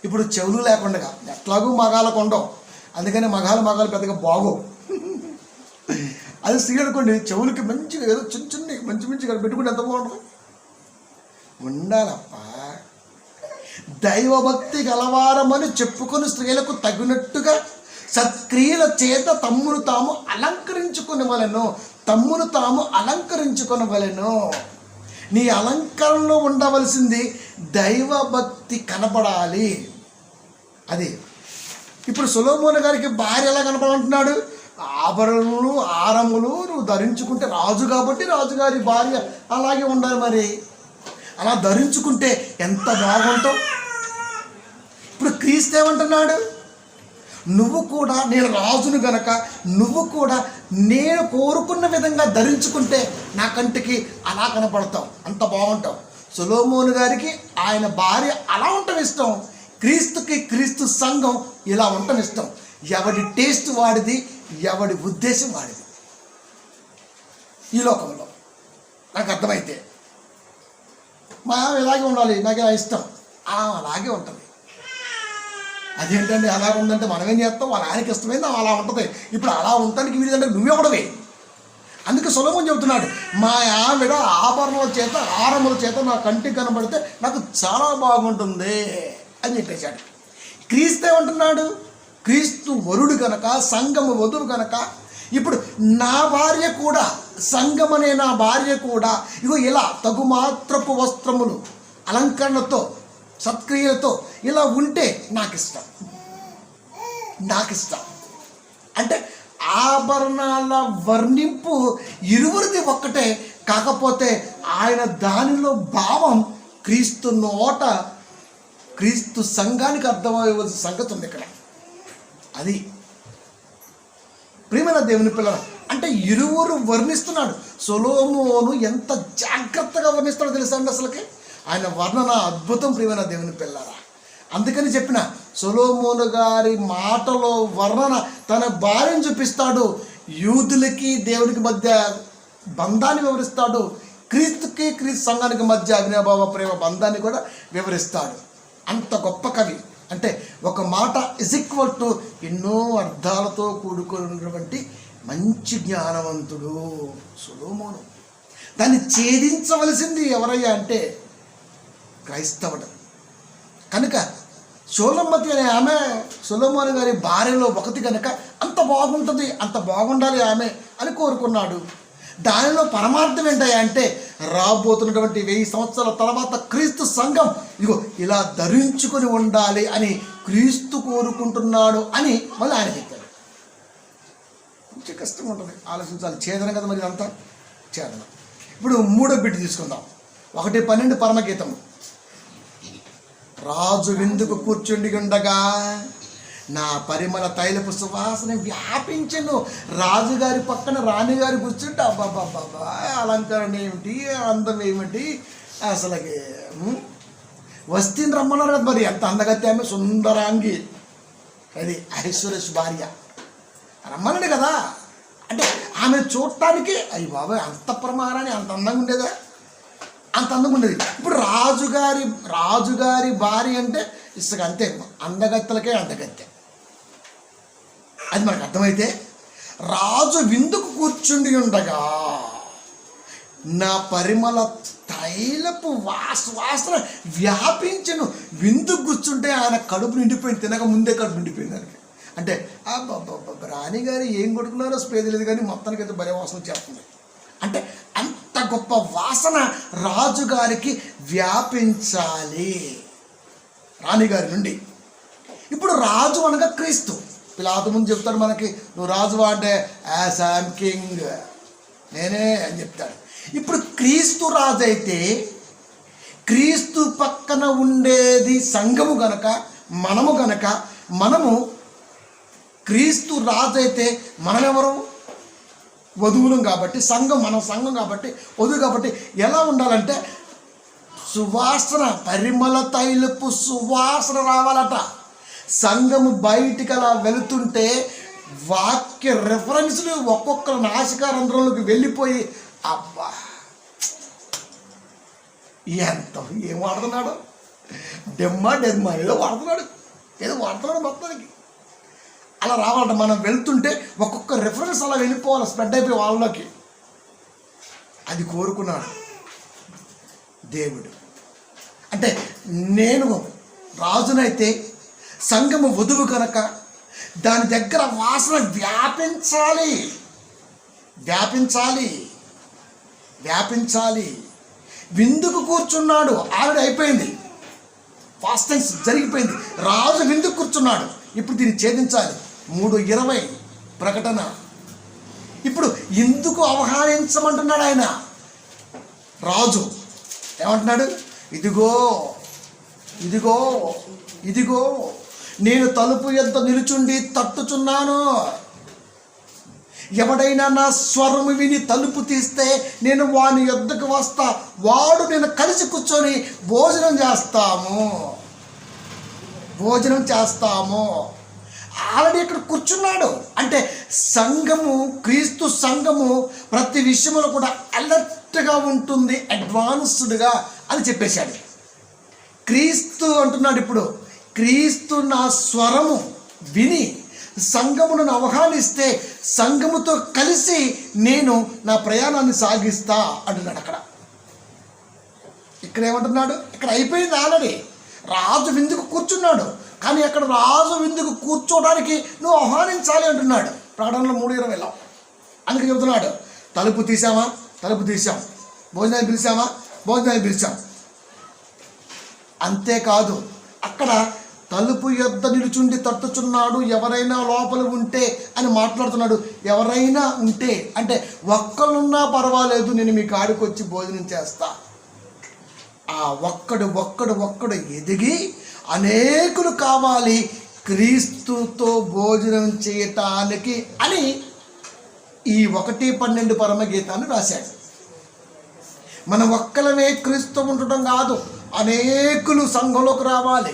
ఇప్పుడు చెవులు లేకుండా ఎట్లాగూ మగాళ్ళకు ఉండవు, అందుకని మగాలు పెద్దగా బాగోవు. అది స్త్రీ అనుకోండి, చెవులకి మంచిగా ఏదో చిన్న మంచిగా పెట్టుకుంటే ఎంత బాగుంటుంది. ఉండాలప్ప. దైవభక్తి గలవారమని చెప్పుకొని స్త్రీలకు తగినట్టుగా సత్క్రియల చేత తమ్మును తాము అలంకరించుకొనవలెను. నీ అలంకరణలో ఉండవలసింది దైవభక్తి కనపడాలి. అది ఇప్పుడు సొలొమోను గారికి భార్య ఎలా కనపడంటున్నాడు? ఆభరణములు ఆరములు నువ్వు ధరించుకుంటే, రాజు కాబట్టి రాజుగారి భార్య అలాగే ఉండాలి. మరి అలా ధరించుకుంటే ఎంత బాగుంటావు. ఇప్పుడు క్రీస్తు ఏమంటున్నాడు? నువ్వు కూడా నేను రాజును గనక నువ్వు కూడా నేను కోరుకున్న విధంగా ధరించుకుంటే నా కంటికి అలా కనపడతావు, అంత బాగుంటావు. సొలొమోను గారికి ఆయన భార్య అలా ఉండటం ఇష్టం, క్రీస్తుకి క్రీస్తు సంఘం ఇలా ఉండటం ఇష్టం. ఎవడి టేస్ట్ వాడిది, ఎవడి ఉద్దేశం వాడిది. ఈ లోకంలో నాకు అర్థమైతే మా ఇలాగే ఉండాలి, నాకు ఇలా ఇష్టం, అలాగే ఉంటుంది. అదేంటండి అలా ఉందంటే మనం ఏం చేస్తాం? వాళ్ళ ఆయనకి ఇష్టమైంది అలా ఉంటుంది. ఇప్పుడు అలా ఉండటానికి వీళ్ళంటే నువ్వే ఉండవే. అందుకే సొలొమోను చెబుతున్నాడు, మా ఆవిడ ఆభరణముల చేత ఆరముల చేత నా కంటికి కనబడితే నాకు చాలా బాగుంటుంది అని చెప్పేశాడు. క్రీస్తు ఏమంటున్నాడు? క్రీస్తు వరుడు కనుక, సంఘము వధువు కనుక, ఇప్పుడు నా భార్య కూడా, సంఘమనే నా భార్య కూడా ఇగో ఇలా తగుమాత్రపు వస్త్రములు అలంకరణతో సత్క్రియలతో ఇలా ఉంటే నాకు ఇష్టం. అంటే ఆభరణాల వర్ణింపు ఇరువురిది ఒక్కటే, కాకపోతే ఆయన దానిలో భావం క్రీస్తు నోట క్రీస్తు సంఘానికి అర్థమయ్యవలసిన సంగతి ఉంది ఇక్కడ. అది ప్రియమైన దేవుని పిల్లలు అంటే ఇరువురు వర్ణిస్తున్నాడు. సొలొమోను ఎంత జాగ్రత్తగా వర్ణిస్తాడో తెలుసా అండి. అసలుకి ఆయన వర్ణన అద్భుతం. ప్రియమైన దేవుని పిల్లరా, అందుకని చెప్పిన సొలొమోను గారి మాటలో వర్ణన తన భార్యను చూపిస్తాడు, యూదులకి దేవునికి మధ్య బంధాన్ని వివరిస్తాడు, క్రీస్తుకి క్రీస్తు సంఘానికి మధ్య అవినాభావ ప్రేమ బంధాన్ని కూడా వివరిస్తాడు. అంత గొప్ప కవి. అంటే ఒక మాట ఇజ్ ఈక్వల్ టు ఎన్నో అర్థాలతో కూడుకున్నటువంటి మంచి జ్ఞానవంతుడు సొలొమోను. దాన్ని ఛేదించవలసింది ఎవరయ్యా అంటే క్రైస్తవుడు. కనుక షోలమ్మతి అనే ఆమె సొలొమోను గారి భార్యలో ఒకటి కనుక అంత బాగుంటుంది, అంత బాగుండాలి ఆమె అని కోరుకున్నాడు. దానిలో పరమార్థం ఏంటయ్యా అంటే రాబోతున్నటువంటి 1000 సంవత్సరాల తర్వాత క్రీస్తు సంఘం ఇగో ఇలా ధరించుకొని ఉండాలి అని క్రీస్తు కోరుకుంటున్నాడు అని మళ్ళీ ఆయన చెప్పాడు. కొంచెం కష్టంగా ఉంటుంది, ఆలోచించాలి. ఛేదన కదా మరి అంతా ఛేదన. ఇప్పుడు 3వ బిట్ తీసుకుందాం. 1:12 పరమగీతం. రాజు విందుకు కూర్చుండి ఉండగా నా పరిమళ తైలపు సువాసన వ్యాపించెను. రాజుగారి పక్కన రాణిగారి కూర్చుంటే అబ్బాబ్బాబ్బా అలంకరణ ఏమిటి, అందం ఏమిటి, అసలుకి వస్తీని రమ్మన్నారు కదా. మరి ఎంత అందగత్తి ఆమె, సుందరాంగి, అది ఐశ్వర్యస్ భార్య రమ్మన్నాడు కదా. అంటే ఆమె చూడటానికి అయ్యి బాబాయ్ అంత ప్రమాణాన్ని అంత అందంగా ఉండేదా, అంత అందంగా ఉండేది. ఇప్పుడు రాజుగారి భార్య అంటే ఇసుక అంతే, అందగత్తెలకే అందగత్తె. అది మనకు అర్థమైతే రాజు విందుకు కూర్చుండి ఉండగా నా పరిమళ తైలపు వాసన వ్యాపించను. విందుకు కూర్చుంటే ఆయన కడుపు నిండిపోయింది, తినక ముందే కడుపు నిండిపోయింది దానికి. అంటే రాణిగారు ఏం కొడుకున్నారో స్పేది లేదు కానీ మొత్తానికి అయితే భలే వాసన చేస్తుంది. అంటే అంత గొప్ప వాసన రాజుగారికి వ్యాపించాలి రాణిగారి నుండి. ఇప్పుడు రాజు అనగా క్రీస్తు. పిలాతు ముందు చెప్తాడు మనకి, నువ్వు రాజు అంటే యాజ్ ఐఎమ్ కింగ్, నేనే అని చెప్తాడు. ఇప్పుడు క్రీస్తు రాజు అయితే క్రీస్తు పక్కన ఉండేది సంఘము గనక, మనము క్రీస్తు రాజు అయితే మనమెవరు? వధువులం కాబట్టి మనం సంఘం కాబట్టి వధువు కాబట్టి ఎలా ఉండాలంటే సువాసన, పరిమళ తైలపు సువాసన రావాలట. సంఘము బయటికి అలా వెళుతుంటే వాక్య రెఫరెన్స్లు ఒక్కొక్కరు నాసికారంధ్రంలోకి వెళ్ళిపోయి అబ్బా ఎంత ఏం వాడుతున్నాడు. డెమ్మా ఏదో వాడుతున్నాడు మొత్తానికి. అలా రావాలంట. మనం వెళ్తుంటే ఒక్కొక్క రెఫరెన్స్ అలా వెళ్ళిపోవాలి, స్ప్రెడ్ అయిపోయి వాళ్ళలోకి. అది కోరుకున్నాడు దేవుడు. అంటే నేను రాజునైతే సంఘము వధువు కనుక దాని దగ్గర వాసన వ్యాపించాలి. విందుకు కూర్చున్నాడు, ఆవిడ అయిపోయింది, ఫాస్ట్ టైమ్స్ జరిగిపోయింది. రాజు విందుకు కూర్చున్నాడు, ఇప్పుడు దీన్ని ఛేదించాలి. 3:20 ప్రకటన. ఇప్పుడు ఎందుకు ఆహ్వానించమంటున్నాడు ఆయన? రాజు ఏమంటున్నాడు? ఇదిగో నేను తలుపు యొద్ద నిలుచుండి తట్టుచున్నాను. ఎవడైనా నా స్వరము విని తలుపు తీస్తే నేను వాని యొద్దకు వస్తా, వాడు నేను కలిసి కూర్చొని భోజనం చేస్తాము. ఆల్రెడీ ఇక్కడ కూర్చున్నాడు. అంటే సంఘము, క్రీస్తు సంఘము ప్రతి విషయంలో కూడా అలర్ట్గా ఉంటుంది, అడ్వాన్స్డ్గా అని చెప్పేశాడు. క్రీస్తు అంటున్నాడు ఇప్పుడు, క్రీస్తు నా స్వరము విని సంఘమును ఆహ్వానిస్తే సంఘముతో కలిసి నేను నా ప్రయాణాన్ని సాగిస్తా అంటున్నాడు. ఇక్కడ ఏమంటున్నాడు? ఇక్కడ అయిపోయింది ఆల్రెడీ. రాజు విందుకు కూర్చున్నాడు, కానీ అక్కడ రాజు విందుకు కూర్చోడానికి నువ్వు ఆహ్వానించాలి అంటున్నాడు. ప్రకటనలో 3:20. అందుకే చెబుతున్నాడు, తలుపు తీసాం, భోజనాన్ని పిలిచాం. అంతేకాదు, అక్కడ తలుపు యొద్ద నిలుచుండి తట్టుచున్నాడు, ఎవరైనా లోపల ఉంటే అని మాట్లాడుతున్నాడు. ఎవరైనా ఉంటే అంటే ఒక్కరున్నా పర్వాలేదు, నేను మీ కాడికి వచ్చి భోజనం చేస్తా. ఆ ఒక్కడు ఎదిగి అనేకులు కావాలి క్రీస్తుతో భోజనం చేయటానికి అని ఈ 1:12 పరమగీతాన్ని రాశాడు. మనం ఒక్కలమే క్రీస్తు ఉండటం కాదు, అనేకులు సంఘంలోకి రావాలి,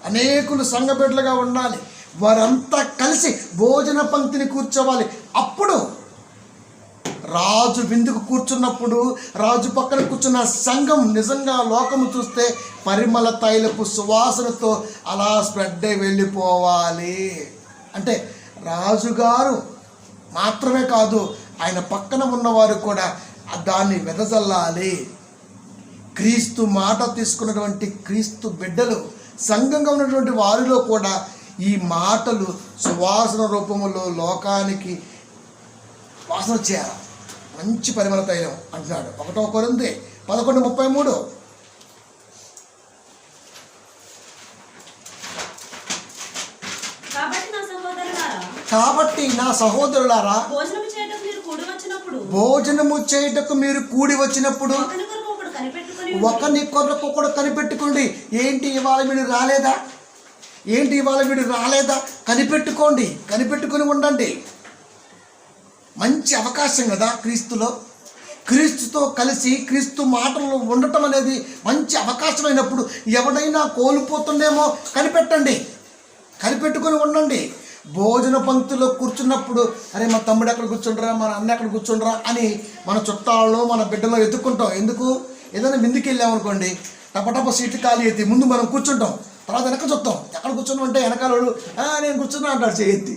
అనేకులు సంఘ బిడ్డలుగా ఉండాలి, వారంతా కలిసి భోజన పంక్తిని కూర్చోవాలి. అప్పుడు రాజు విందుకు కూర్చున్నప్పుడు రాజు పక్కన కూర్చున్న సంఘం నిజంగా లోకము చూస్తే పరిమళ తైలపు సువాసనతో అలా స్ప్రెడ్ అయి వెళ్ళిపోవాలి. అంటే రాజుగారు మాత్రమే కాదు, ఆయన పక్కన ఉన్నవారు కూడా దాన్ని వెదజల్లాలి. క్రీస్తు మాట తీసుకున్నటువంటి క్రీస్తు బిడ్డలు, సంఘంగా ఉన్నటువంటి వారిలో కూడా ఈ మాటలు సువాసన రూపంలో లోకానికి వాసన చేయాలి. మంచి పరిమళ తైలం అంటున్నాడు. 1 కొరింథీ 11:33. కాబట్టి నా సహోదరులారా, భోజనము చేయుటకు మీరు కూడి వచ్చినప్పుడు ఒకని కొరకు ఒకడు కనిపెట్టుకోండి. ఏంటి ఇవాళ వీడు రాలేదా? కనిపెట్టుకొని ఉండండి. మంచి అవకాశం కదా క్రీస్తుతో కలిసి క్రీస్తు మాటల్లో ఉండటం అనేది మంచి అవకాశమైనప్పుడు ఎవడైనా కోల్పోతుండేమో కనిపెట్టుకొని ఉండండి. భోజన పంక్తిలో కూర్చున్నప్పుడు అరే మా తమ్ముడు ఎక్కడ కూర్చుండ్రా, మన అన్న ఎక్కడ కూర్చుండ్రా అని మన చుట్టాలను మన బిడ్డలో ఎత్తుక్కుంటాం. ఎందుకు? ఏదైనా విందుకు వెళ్ళామనుకోండి, టపటప సీట్లు ఖాళీ ఎత్తి ముందు మనం కూర్చుంటాం, తర్వాత వెనక చూస్తాం. ఎక్కడ కూర్చున్నాం అంటే వెనకాలడు నేను కూర్చున్నా అంటాడు చేయెత్తి.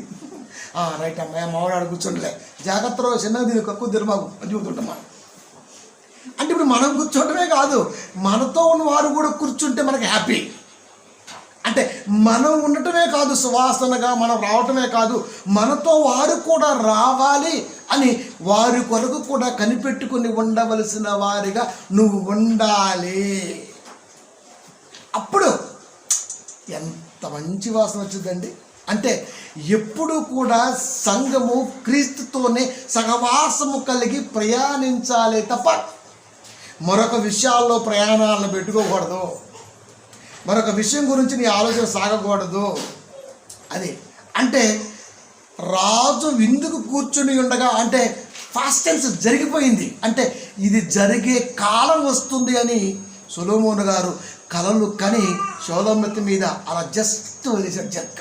రైట్ అమ్మాయి, మావాడు కూర్చుంటలే, జాగ్రత్తలో చిన్నగా దీని కక్కువ తిరుమాకు అని చెబుతుంటాం మనం. అంటే ఇప్పుడు మనం కూర్చోవటమే కాదు, మనతో ఉన్న వారు కూడా కూర్చుంటే మనకి హ్యాపీ. అంటే మనం ఉండటమే కాదు, సువాసనగా మనం రావటమే కాదు, మనతో వారు కూడా రావాలి అని వారి కొరకు కూడా కనిపెట్టుకుని ఉండవలసిన వారిగా నువ్వు ఉండాలి. అప్పుడు ఎంత మంచి వాసన వచ్చిందండి. అంటే ఎప్పుడు కూడా సంఘము క్రీస్తుతోనే సహవాసము కలిగి ప్రయాణించాలి తప్ప మరొక విషయాల్లో ప్రయాణాలను పెట్టుకోకూడదు, మరొక విషయం గురించి నీ ఆలోచన సాగకూడదు. అది అంటే రాజు విందుకు కూర్చుని ఉండగా అంటే ఫాస్ట్ టెన్స్ జరిగిపోయింది, అంటే ఇది జరిగే కాలం వస్తుంది అని సొలొమోను గారు కలలు కని షోలోమెత్ మీద అలా జస్ట్ వదిలేశాడు జక్క.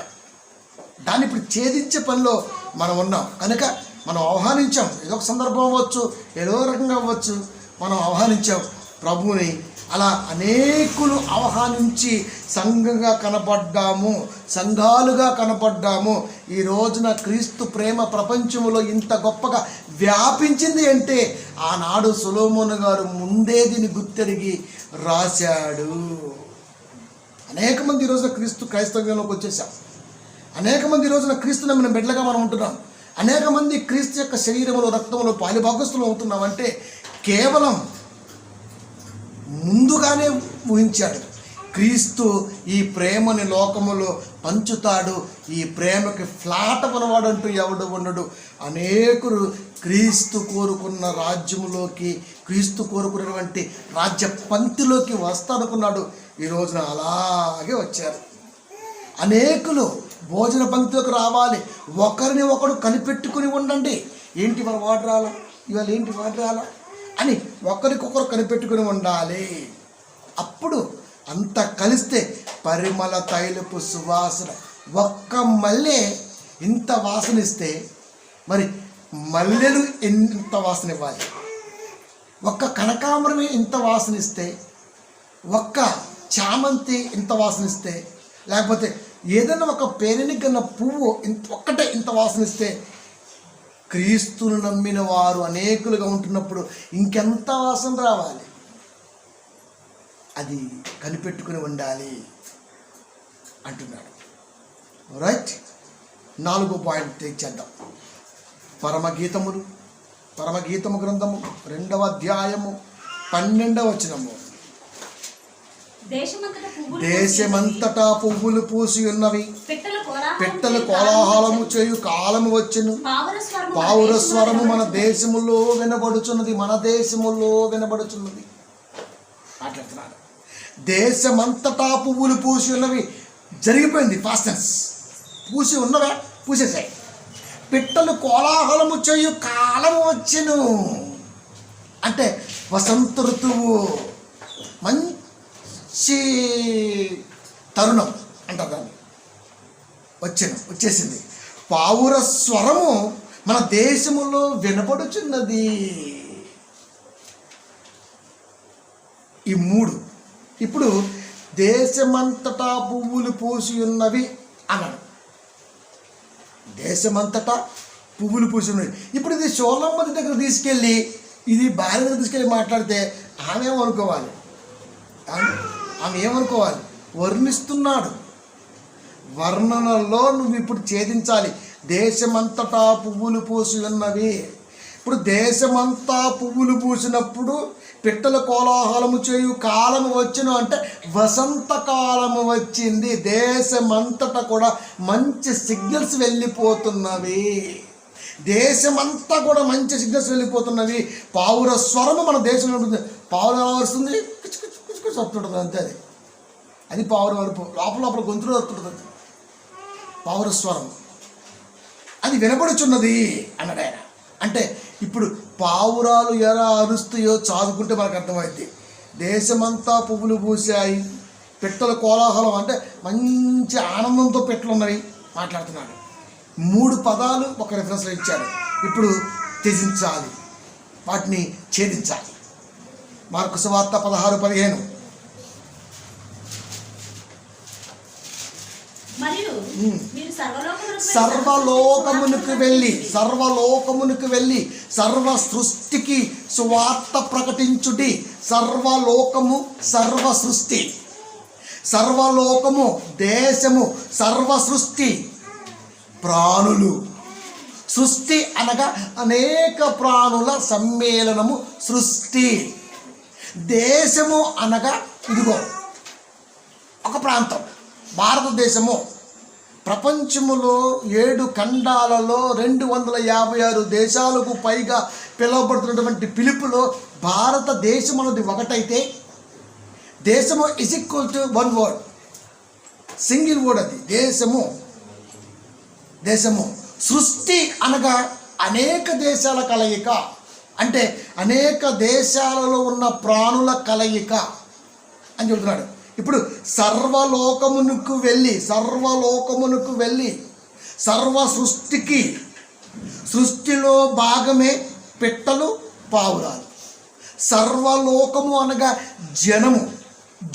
దాన్ని ఇప్పుడు ఛేదించే పనిలో మనం ఉన్నాం కనుక మనం ఆహ్వానించాం. ఏదో ఒక సందర్భం అవ్వచ్చు, ఏదో రకంగా అవ్వచ్చు, మనం ఆహ్వానించాం ప్రభువుని. అలా అనేకులు ఆహ్వానించి సంఘంగా కనపడ్డాము, సంఘాలుగా కనపడ్డాము. ఈ రోజున క్రీస్తు ప్రేమ ప్రపంచంలో ఇంత గొప్పగా వ్యాపించింది అంటే ఆనాడు సొలొమోను గారు ముందే దీన్ని గుర్తెరిగి రాశాడు. అనేక మంది ఈ రోజున క్రైస్తవ్యంలోకి వచ్చేసాం. అనేక మంది ఈ రోజున క్రీస్తు నమ్మిన బిడ్డలుగా మనం ఉంటున్నాం. అనేక మంది క్రీస్తు యొక్క శరీరంలో రక్తంలో పాలిభాగస్తులు అవుతున్నాం. అంటే కేవలం ముందుగానే ఊహించాడు. క్రీస్తు ఈ ప్రేమని లోకములో పంచుతాడు. ఈ ప్రేమకి ఫ్లాట్ అవనవాడు అంటూ ఎవడు ఉండడు. అనేకులు క్రీస్తు కోరుకున్న రాజ్యములోకి, క్రీస్తు కోరుకున్నటువంటి రాజ్య పంక్తిలోకి వస్తానుకున్నాడు. ఈ రోజున అలాగే వచ్చారు. అనేకులు భోజన పంక్తిలోకి రావాలి. ఒకరిని ఒకడు కనిపెట్టుకుని ఉండండి. ఏంటి ఇవాళ వాటర్ రాలా, ఇవాళ ఏంటి వాటర్ రాలా అని ఒకరికొకరు కనిపెట్టుకుని ఉండాలి. అప్పుడు అంతా కలిస్తే పరిమళ తైలపు సువాసన. ఒక్క మల్లె ఇంత వాసన ఇస్తే మరి మల్లెలు ఎంత వాసన ఇవ్వాలి? ఒక్క కనకాంబరమే ఇంత వాసన ఇస్తే, ఒక్క చామంతి ఇంత వాసన ఇస్తే, లేకపోతే ఏదైనా ఒక పేరెనికన్న పువ్వు ఒక్కటే ఇంత వాసన ఇస్తే, క్రీస్తును నమ్మిన వారు అనేకులుగా ఉంటున్నప్పుడు ఇంకెంత వాసన రావాలి? అది కనిపెట్టుకుని ఉండాలి అంటున్నాడు. రైట్, 4వ పాయింట్ తెచ్చేద్దాం. పరమగీతము గ్రంథము 2వ అధ్యాయము 12వ వచనము. దేశమంతటా పువ్వులు పూసి ఉన్నవి, పిట్టలు కోలాహలము చేయు కాలము వచ్చెను, పావురస్వరము మన దేశములో వినబడుచున్నది. మాట్లాడుతున్నాడు. దేశమంతటా పువ్వులు పూసి ఉన్నవి. జరిగిపోయింది, పాస్టెన్స్. పూసి ఉన్నవే, పూసేసాయి. పిట్టలు కోలాహలము చేయు కాలము వచ్చెను అంటే వసంత ఋతువు, మంచి తరుణం అంటారు దాన్ని. వచ్చేసింది. పావుర స్వరము మన దేశములో వినపడుచున్నది. ఈ 3. ఇప్పుడు దేశమంతటా పువ్వులు పూసి ఉన్నవి అన్నాడు. దేశమంతటా పువ్వులు పూసి ఉన్నవి. ఇప్పుడు ఇది షోలమ్మది దగ్గర తీసుకెళ్ళి, ఇది భార్య దగ్గర తీసుకెళ్ళి మాట్లాడితే ఆమె ఏమనుకోవాలి? వర్ణిస్తున్నాడు. వర్ణనలో నువ్వు ఇప్పుడు ఛేదించాలి. దేశమంతటా పువ్వులు పూసి ఉన్నవి. ఇప్పుడు దేశమంతా పువ్వులు పూసినప్పుడు పిట్టల కోలాహలము చేయు కాలము వచ్చును అంటే వసంత కాలము వచ్చింది. దేశమంతటా కూడా మంచి సిగ్నల్స్ వెళ్ళిపోతున్నవి. దేశమంతా కూడా మంచి సిగ్నల్స్ వెళ్ళిపోతున్నవి. పావుర స్వరము మన దేశంలో ఉంటుంది. పావురం ఎలా వస్తుంది? వస్తుంటుంది అంతే. అది పావుర వరకు లోపల గొంతులో వస్తుంటుంది పావుర స్వరం. అది వినపడుచున్నది అన్నాడు ఆయన. అంటే ఇప్పుడు పావురాలు ఎలా అరుస్తాయో చదువుకుంటే మనకు అర్థమైంది. దేశమంతా పువ్వులు పూసాయి, పిట్టల కోలాహలం అంటే మంచి ఆనందంతో పిట్టలు ఉన్నవి మాట్లాడుతున్నాడు. 3 పదాలు ఒక రిఫరెన్స్లో ఇచ్చాడు. ఇప్పుడు త్యజించాలి, వాటిని ఛేదించాలి. మార్కు సువార్త 16:15. సర్వలోకమునకు వెళ్ళి సర్వ సృష్టికి సువార్త ప్రకటించుడి. సర్వలోకము, సర్వ సృష్టి. సర్వలోకము, దేశము, సర్వ సృష్టి, ప్రాణులు. సృష్టి అనగా అనేక ప్రాణుల సమ్మేళనము సృష్టి. దేశము అనగా ఇదిగో ఒక ప్రాంతం. భారతదేశము ప్రపంచములో 7 ఖండాలలో 256 దేశాలకు పైగా పిలువబడుతున్నటువంటి పిలుపులో భారతదేశం అన్నది ఒకటైతే, దేశము is equal to 1 word, single word. అది దేశము. సృష్టి అనగా అనేక దేశాల కలయిక. అంటే అనేక దేశాలలో ఉన్న ప్రాణుల కలయిక అని చెబుతున్నాడు. ఇప్పుడు సర్వలోకమునకు వెళ్ళి సర్వ సృష్టికి, సృష్టిలో భాగమే పిట్టలు, పావురాలు. సర్వలోకము అనగా జనము,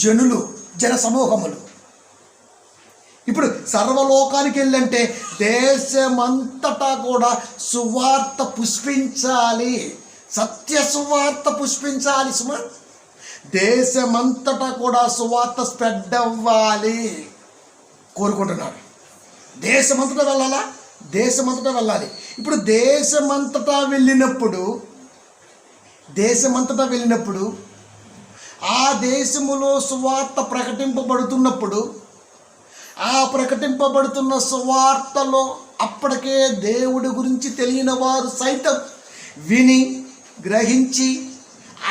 జనులు, జన సమూహములు. ఇప్పుడు సర్వలోకానికి వెళ్ళంటే దేశమంతటా కూడా సువార్త పుష్పించాలి, సత్య సువార్త పుష్పించాలి. సుమా, దేశమంతటా కూడా సువార్త స్ప్రెడ్ అవ్వాలి కోరుకుంటున్నాడు. దేశమంతటా వెళ్ళాలా? దేశమంతటా వెళ్ళాలి. ఇప్పుడు దేశమంతటా వెళ్ళినప్పుడు ఆ దేశములో సువార్త ప్రకటింపబడుతున్నప్పుడు ఆ ప్రకటింపబడుతున్న సువార్తలో అప్పటికే దేవుడి గురించి తెలియని వారు సైతం విని గ్రహించి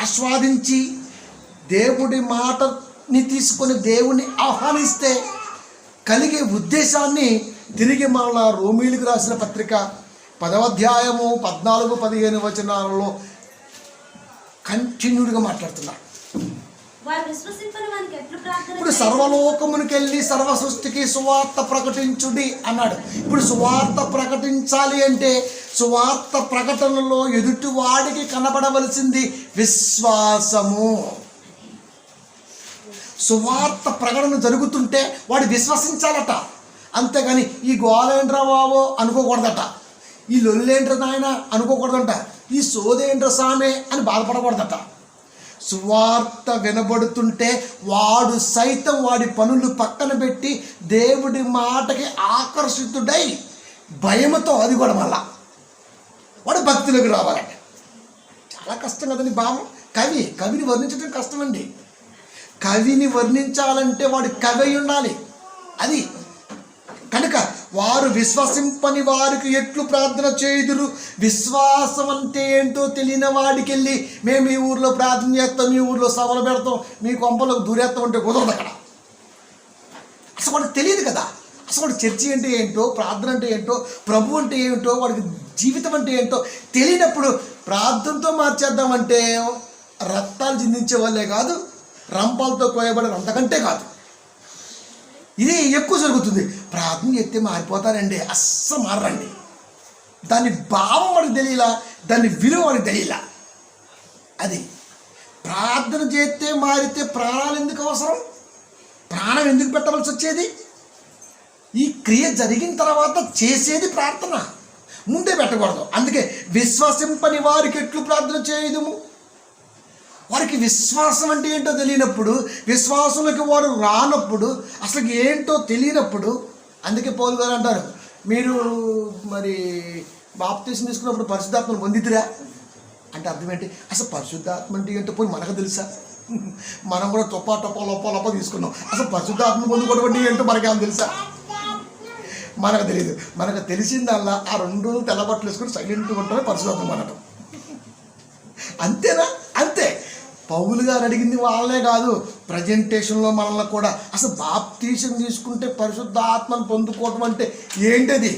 ఆస్వాదించి దేవుడి మాటని తీసుకొని దేవుని ఆహ్వానిస్తే కలిగే ఉద్దేశాన్ని తిరిగి మళ్ళా రోమీలకు రాసిన పత్రిక 10వ అధ్యాయము 14-15 వచనాలలో కంటిన్యూడ్గా మాట్లాడుతున్నారు. ఇప్పుడు సర్వలోకమునికి వెళ్ళి సర్వ సృష్టికి సువార్త ప్రకటించుడి అన్నాడు. ఇప్పుడు సువార్త ప్రకటించాలి అంటే సువార్త ప్రకటనలో ఎదుటి వాడికి కనబడవలసింది విశ్వాసము. సువార్త ప్రకటన జరుగుతుంటే వాడు విశ్వసించాలట, అంతేగాని ఈ గోలేండ్రా బావో అనుకోకూడదట, ఈ లొల్లేండ్ర నాయన అనుకోకూడదంట, ఈ సోదేండ్ర సామే అని బాధపడకూడదట. సువార్త వినబడుతుంటే వాడు సైతం వాడి పనులు పక్కన పెట్టి దేవుడి మాటకి ఆకర్షితుడై భయముతో, అది కూడా మళ్ళా వాడు భక్తిలోకి రావాలండి. చాలా కష్టం కదండి భావం. కవిని వర్ణించడం కష్టమండి. కవిని వర్ణించాలంటే వాడు కవి అయి ఉండాలి. అది కనుక వారు విశ్వసింపని వారికి ఎట్లు ప్రార్థన చేయుదురు? విశ్వాసం అంటే ఏంటో తెలియని వాడికి వెళ్ళి మేము ఈ ఊర్లో ప్రార్థన చేస్తాం, మీ ఊర్లో సభలు పెడతాం, మీ కొంపలకు దూరేస్తాం అంటే కుదరదు. అక్కడ అసలు వాడికి తెలియదు కదా. అసలు వాడు చర్చి అంటే ఏంటో, ప్రార్థన అంటే ఏంటో, ప్రభు అంటే ఏంటో, వాడికి జీవితం అంటే ఏంటో తెలియనప్పుడు ప్రార్థనతో మార్చేద్దామంటే రక్తాలు చిందించే వాళ్ళే కాదు, రంపాలతో కోయబడే అంతకంటే కాదు. ఇది ఎక్కువ జరుగుతుంది. ప్రార్థన చేస్తే మారిపోతారండి, అస్సలు మారండి. దాని భావం వాడికి తెలియలా, దాని విలువ వాడికి తెలియలా. అది ప్రార్థన చేస్తే మారితే ప్రాణాలు ఎందుకు అవసరం? ప్రాణం ఎందుకు పెట్టవలసి వచ్చేది? ఈ క్రియ జరిగిన తర్వాత చేసేది ప్రార్థన, ముందే పెట్టకూడదు. అందుకే విశ్వసింపని వారికి ఎట్లు ప్రార్థన చేయదుము? వారికి విశ్వాసం అంటే ఏంటో తెలియనప్పుడు, విశ్వాసంలోకి వారు రానప్పుడు, అసలు ఏంటో తెలియనప్పుడు, అందుకే పౌలు గారు అంటారు, మీరు మరి బాప్తిసం తీసుకున్నప్పుడు పరిశుద్ధాత్మను పొందితురా అంటే అర్థం ఏంటి? అసలు పరిశుద్ధాత్మ అంటే ఏంటో పోయి మనకు తెలుసా? మనం కూడా లోప తీసుకున్నాం. అసలు పరిశుద్ధాత్మ పొందుకోవడం అంటే ఏంటో మనకేమో తెలుసా? మనకు తెలియదు. మనకు తెలిసిందల్లా ఆ 2 రోజులు తెల్లబట్టలు వేసుకొని సైలెంట్గా ఉంటామే పరిశుద్ధాత్మ అనటం. అంతేనా? అంతే. పౌలు గారు అడిగింది వాళ్ళనే కాదు, ప్రజెంటేషన్లో మనల్ని కూడా అసలు బాప్తీసం తీసుకుంటే పరిశుద్ధాత్మను పొందుకోవటం అంటే ఏంటది?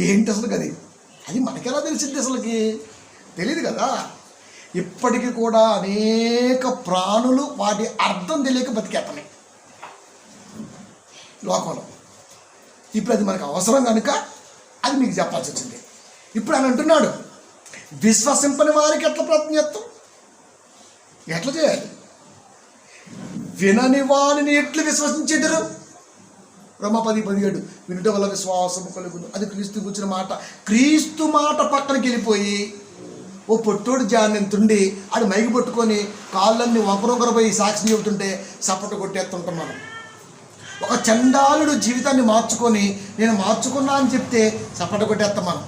ఏంటి అసలు? అది మనకెలా తెలిసింది? అసలుకి తెలియదు కదా. ఇప్పటికీ కూడా అనేక ప్రాణులు వాటి అర్థం తెలియక బతికేస్తున్నాయి లోకంలో. ఇప్పుడు అది మనకు అవసరం కనుక అది మీకు చెప్పాల్సి వచ్చింది. ఇప్పుడు ఆయన అంటున్నాడు, విశ్వసింపని వారికి ఎట్లా ప్రార్థన చేస్తాం? ఎట్లా చేయాలి? వినని వారిని ఎట్లు విశ్వసించెదరు? రోమా 10:17 వినుట వల్ల విశ్వాసము కలుగును. అది క్రీస్తు గురించిన మాట. క్రీస్తు మాట పక్కనకి వెళ్ళిపోయి ఓ పొట్టోడు జానంతుండి ఆడు మైకి పట్టుకొని కాళ్ళన్నీ వంకరొంకరపోయి సాక్షి చెబుతుంటే సపోర్ట్ కొట్టేస్తుంటాం మనం. ఒక చండాలుడు జీవితాన్ని మార్చుకొని నేను మార్చుకున్నా అని చెప్తే సపోర్ట్ కొట్టేస్తాం మనం.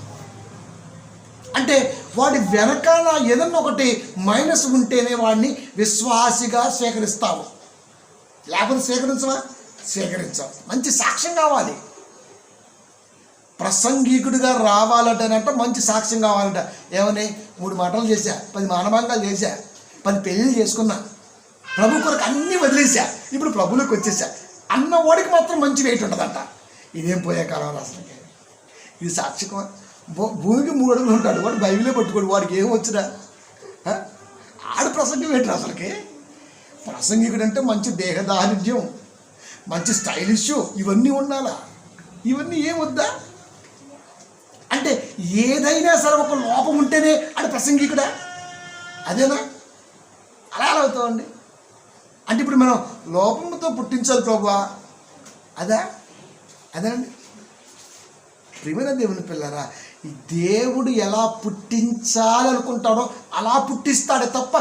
అంటే వాడి వెనకాల ఏదన్నా ఒకటి మైనస్ ఉంటేనే వాడిని విశ్వాసిగా స్వీకరిస్తాము, లేకపోతే స్వీకరించాం. మంచి సాక్ష్యం కావాలి. ప్రసంగికుడిగా రావాలంటేనంట మంచి సాక్ష్యం కావాలంట. ఏమని 3 మాటలు చేశా, 10 మానభంగాలు చేశా, 10 పెళ్ళిళ్ళు చేసుకున్నా, ప్రభు కొరకు అన్నీ వదిలేశా, ఇప్పుడు ప్రభువులకు వచ్చేసా అన్న వాడికి మాత్రం మంచి వెయిట్ ఉంటుందంట. ఇదేం పోయే కాలం అసలు. ఇది సాక్ష్యం. భూమికి 3 అడుగులు ఉంటాడు వాడు, బైబిలే పట్టుకోడు, వాడికి ఏం వచ్చినా ఆడు ప్రసంగం ఏంటి అసలుకి? ప్రసంగికుడు అంటే మంచి దేహదారిద్ర్యం, మంచి స్టైలిష్, ఇవన్నీ ఉండాలా? ఇవన్నీ ఏం వద్దా? అంటే ఏదైనా సరే ఒక లోపం ఉంటేనే ఆడు ప్రసంగికుడా? అదేనా? అలా ఎలా అవుతామండి? అంటే ఇప్పుడు మనం లోపంతో పుట్టించాలి ప్రభువా, అదేనండి. ప్రియమైన దేవుని పిల్లరా, ఈ దేవుడు ఎలా పుట్టించాలనుకుంటాడో అలా పుట్టిస్తాడే తప్ప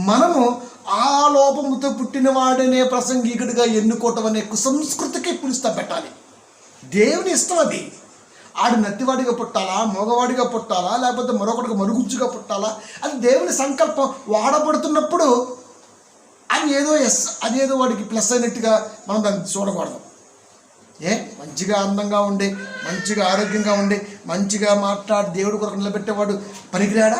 మనము ఆ లోపముతో పుట్టిన వాడినే ప్రసంగికుడిగా ఎన్నుకోవటం అనే కుసంస్కృతికి పులుస్తా పెట్టాలి. దేవుని ఇష్టం అది. ఆడు నత్తివాడిగా పుట్టాలా, మగవాడిగా పుట్టాలా, లేకపోతే మరొకటిగా మరుగుజ్జుగా పుట్టాలా, అది దేవుని సంకల్పం. వాడబడుతున్నప్పుడు అదేదో వాడికి ప్లస్ అయినట్టుగా మనం దాన్ని చూడకూడదు. మంచిగా అందంగా ఉండి, మంచిగా ఆరోగ్యంగా ఉండి, మంచిగా మాట్లాడి దేవుడి కొరకు నిలబెట్టేవాడు పనికిరాడా?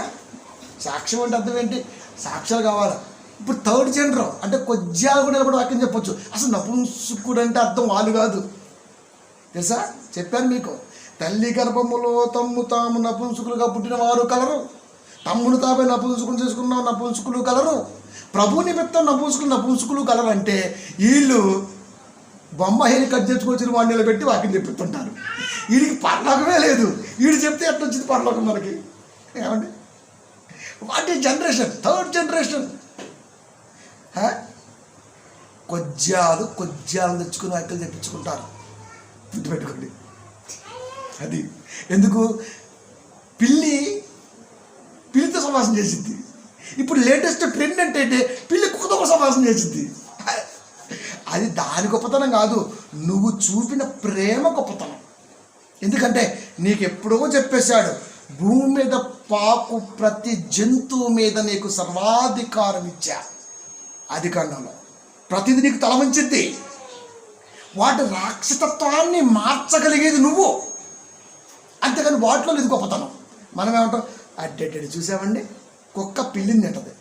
సాక్ష్యం అంటే అర్థం ఏంటి? సాక్ష్యాలు కావాలా? ఇప్పుడు థర్డ్ జెండర్ అంటే కొద్దిగా కూడా నిలబడి వాక్యం చెప్పొచ్చు. అసలు నపుంసకుడు అంటే అర్థం వాళ్ళు కాదు, తెలుసా? చెప్పాను మీకు. తల్లి గర్భములో తమ్ము తాము నపుంసకులుగా పుట్టిన వారు కలరు, తమ్మును తాపై నపుంసకులు చేసుకున్న నపుంసకులు కలరు, ప్రభు నిమిత్తం నపుంసకులు కలరు. అంటే వీళ్ళు బొమ్మ హెయిర్ కట్ చేసుకొచ్చిన వాడిని నిలబెట్టి వాక్యం చెప్తుంటారు. వీడికి పరలోకమే లేదు. వీడు చెప్తే ఎట్లా వచ్చింది పరలోకం మనకి? ఏమండి? వాట్ ఈ జనరేషన్, థర్డ్ జనరేషన్. కొజ్జాలు తెచ్చుకుని వాక్యాలు చెప్పించుకుంటారు. గుర్తుపెట్టుకోండి. అది ఎందుకు? పిల్లితో సమాసం చేసింది. ఇప్పుడు లేటెస్ట్ ట్రెండ్ అంటే పిల్లి కుక్కతో సమాసం చేసింది. అది దాని గొప్పతనం కాదు, నువ్వు చూపిన ప్రేమ గొప్పతనం. ఎందుకంటే నీకు ఎప్పుడో చెప్పేశాడు, భూమి మీద పాకు ప్రతి జంతువు మీద నీకు సర్వాధికారం ఇచ్చా. అది కాండంలో ప్రతిదీ నీకు తల వంచింది. వాటి రాక్షసత్వాన్ని మార్చగలిగేది నువ్వు, అంతేకాని వాటిలో ఇది గొప్పతనం. మనం ఏమంటాం? అడ్డెడ్డెడ్ చూసామండి, కుక్క పిల్లిని తింటది,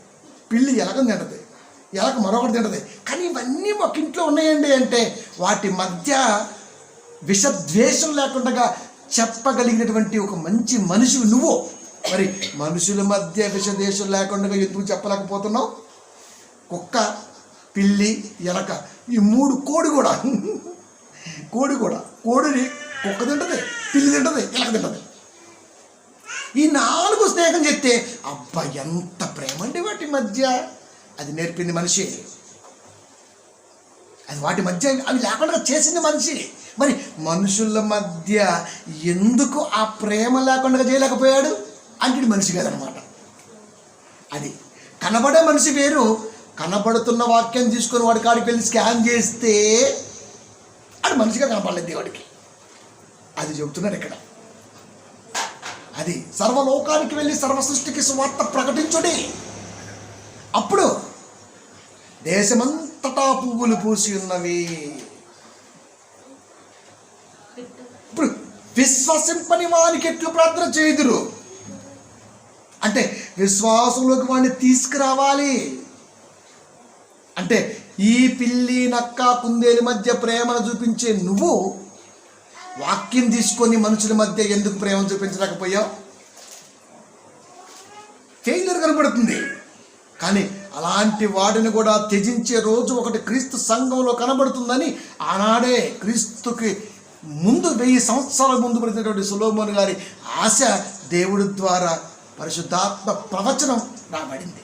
పిల్లి ఎలకని తింటది, ఎలక మరొకటి తింటది. కానీ ఇవన్నీ ఒక ఇంట్లో ఉన్నాయండి అంటే వాటి మధ్య విషద్వేషం లేకుండా చెప్పగలిగినటువంటి ఒక మంచి మనిషి నువ్వు. మరి మనుషుల మధ్య విషద్వేషం లేకుండా ఎందుకు చెప్పలేకపోతున్నావు? కుక్క, పిల్లి, ఎలక, ఈ మూడు, కోడిని కుక్క తింటది, పిల్లి తింటది, ఎలక తింటది. ఈ 4 స్నేహం చెప్తే అబ్బా ఎంత ప్రేమ అండి వాటి మధ్య. అది నేర్పింది మనిషి, అది వాటి మధ్య అవి లేకుండా చేసింది మనిషి. మరి మనుషుల మధ్య ఎందుకు ఆ ప్రేమ లేకుండా చేయలేకపోయాడు అంటే మనిషి కాదనమాట. అది కనబడే మనిషి వేరు, కనబడుతున్న వాక్యం తీసుకొని వాడి కాడికి వెళ్ళి స్కాన్ చేస్తే అది మనిషిగా కనపడలేదు దేవుడికి. అది చెబుతున్నాడు ఇక్కడ. అది సర్వలోకానికి వెళ్ళి సర్వ సృష్టికి సువార్త ప్రకటించుడి. అప్పుడు దేశమంతటా పువ్వులు పూసి ఉన్నవి. ఇప్పుడు విశ్వసింపని వానికి ఎట్లు ప్రార్థన చేయుదురు అంటే విశ్వాసంలోకి వాడిని తీసుకురావాలి. అంటే ఈ పిల్లి, నక్క, కుందేలు మధ్య ప్రేమను చూపించే నువ్వు వాక్యం తీసుకొని మనుషుల మధ్య ఎందుకు ప్రేమ చూపించలేకపోయావు? ఫెయిల్యూర్ కనబడుతుంది. కానీ అలాంటి వాడిని కూడా త్యజించే రోజు ఒకటి క్రీస్తు సంఘంలో కనబడుతుందని ఆనాడే క్రీస్తుకి ముందు 1000 సంవత్సరాల ముందు పడినటువంటి సొలొమోను గారి ఆశ దేవుడి ద్వారా పరిశుద్ధాత్మ ప్రవచనం రాబడింది.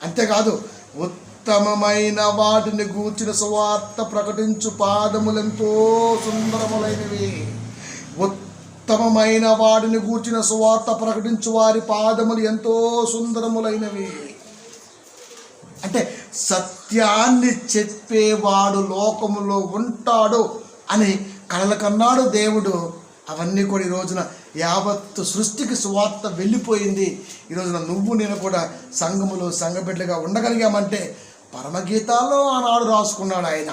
అంతేకాదు ఉత్తమమైన వాటిని గూర్చిన సువార్త ప్రకటించు పాదములెంతో సుందరములైనవి. ఉత్తమమైన వాటిని గూర్చిన సువార్త ప్రకటించు వారి పాదములు ఎంతో సుందరములైనవి. అంటే సత్యాన్ని చెప్పేవాడు లోకములో ఉంటాడు అని కలలు కన్నాడు దేవుడు. అవన్నీ కూడా ఈ రోజున యావత్తు సృష్టికి సువార్త వెళ్ళిపోయింది. ఈ రోజున నువ్వు నేను కూడా సంఘములో సంఘబిడ్డలుగా ఉండగలిగామంటే పరమగీతాల్లో ఆనాడు రాసుకున్నాడు ఆయన.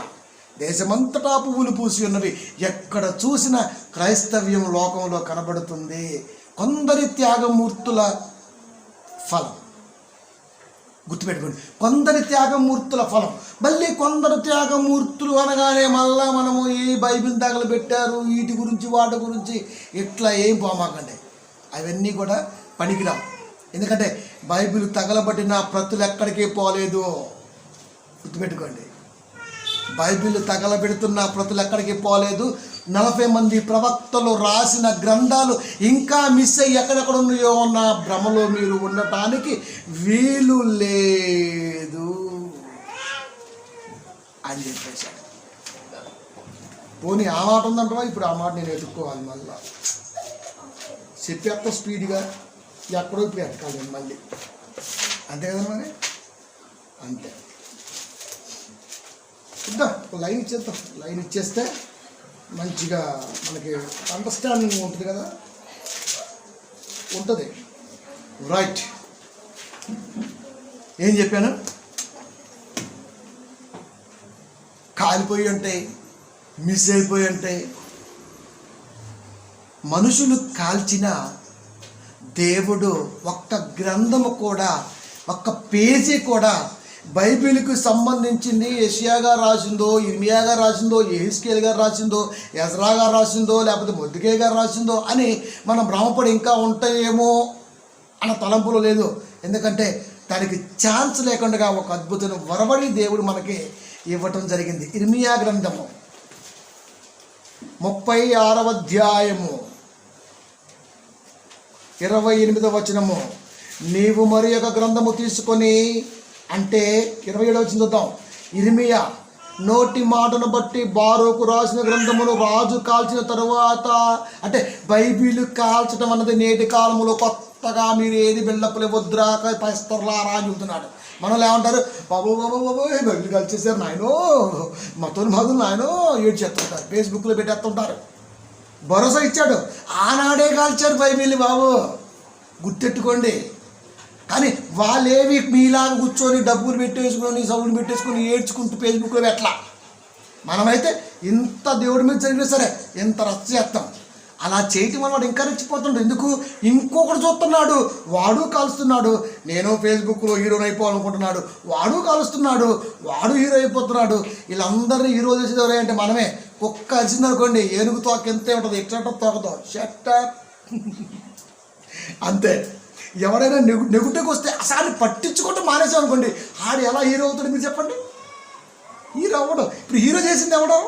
దేశమంతటా పువ్వులు పూసి ఉన్నవి. ఎక్కడ చూసిన క్రైస్తవ్యం లోకంలో కనబడుతుంది. కొందరి త్యాగమూర్తుల ఫలం గుర్తుపెట్టుకోండి, కొందరి త్యాగమూర్తుల ఫలం. మళ్ళీ కొందరు త్యాగమూర్తులు అనగానే మళ్ళా మనము ఏ బైబిల్ తగలు పెట్టారు వీటి గురించి వాటి గురించి ఇట్లా ఏం పోమాకండి. అవన్నీ కూడా పనికిరావు. ఎందుకంటే బైబిల్ తగలబడిన ప్రతులు ఎక్కడికి పోలేదు. గుర్తుపెట్టుకోండి, బైబిల్ తగలబెడుతున్న ప్రతులు ఎక్కడికి పోలేదు. 40 మంది ప్రవక్తలు రాసిన గ్రంథాలు ఇంకా మిస్ అయ్యి ఎక్కడెక్కడ ఉన్నాయో అన్న భ్రమలో మీరు ఉండటానికి వీలు లేదు అని చెప్పేశాడు. పోనీ ఆ మాట ఉందంటవా, ఇప్పుడు ఆ మాట నేను ఎదుర్కోవాలి మళ్ళా చెప్పేస్తా స్పీడ్గా, ఎక్కడో ఇప్పుడు ఎక్కాలి మళ్ళీ, అంతే కదా మరి, అంతే. ఇద్దాం లైన్ ఇచ్చేద్దాం, లైన్ ఇచ్చేస్తే మంచిగా మనకి అండర్స్టాండింగ్ ఉంటుంది కదా, ఉంటుంది. రైట్, ఏం చెప్పాను? కాలిపోయి ఉంటాయి, మిస్ అయిపోయి ఉంటాయి. మనుషులు కాల్చిన దేవుడు ఒక్క గ్రంథము కూడా, ఒక్క పేజీ కూడా బైబిల్కి సంబంధించింది యెషయా గారు రాసిందో, ఇర్మియా గారు రాసిందో, యెహెజ్కేలు గారు రాసిందో, ఎజ్రా గారు రాసిందో, లేకపోతే మొర్దెకై గారు రాసిందో అని మనం భ్రమపడి ఇంకా ఉంటాయేమో అన్న తలంపులో లేదు. ఎందుకంటే దానికి ఛాన్స్ లేకుండా ఒక అద్భుతమైన వరవడి దేవుడు మనకి ఇవ్వటం జరిగింది. ఇర్మియా గ్రంథము 36వ అధ్యాయము 28వ వచనము, నీవు మరి ఒక గ్రంథము తీసుకొని, అంటే 27వ వచనం చూద్దాం. ఇర్మియా నోటి మాటను బట్టి బారూకు రాసిన గ్రంథమును రాజు కాల్చిన తరువాత, అంటే బైబిల్ కాల్చడం అన్నది నేటి కాలంలో కొత్తగా మీరు ఏది బిల్డప్లు వద్దురాక పస్తర్లా రాజు చెబుతున్నాడు. మనలో ఏమంటారు, బాబు బాబు బాబు బైబిల్ కాల్చేసారు నాయనో, మతోని బాధలు నాయనో ఏడు చేస్తుంటారు, ఫేస్బుక్లో పెట్టేస్తుంటారు. భరోసా ఇచ్చాడు, ఆనాడే కాల్చారు బైబిల్ బాబు, గుర్తెట్టుకోండి. కానీ వాళ్ళేవి మీలాగా కూర్చొని డబ్బులు పెట్టేసుకొని సౌండ్ పెట్టేసుకొని ఏడ్చుకుంటూ ఫేస్బుక్లో పెట్టలా. మనమైతే ఇంత దేవుడి మీద జరిగినా సరే ఎంత రచ్చ చేస్తాం. అలా చేయటం వల్ల వాడు ఇంకా రెచ్చిపోతుంటాడు. ఎందుకు? ఇంకొకటి చూస్తున్నాడు, వాడు కాలుస్తున్నాడు. నేను ఫేస్బుక్లో హీరోని అయిపోవాలనుకుంటున్నాడు, వాడు కాలుస్తున్నాడు, వాడు హీరో అయిపోతున్నాడు. వీళ్ళందరినీ హీరో చేసేది ఎవరే అంటే మనమే. కుక్క అరిచింది అనుకోండి, ఏనుగు తోక ఎంతే ఉంటుంది, ఎట్లా తోకతో షట్ అంతే. ఎవరైనా నెగుటకు వస్తే అసలు పట్టించుకుంటూ మానేసాం అనుకోండి, ఆడు ఎలా హీరో అవుతాడు మీరు చెప్పండి? హీరో అవ్వడం. ఇప్పుడు హీరో చేసింది ఎవడో?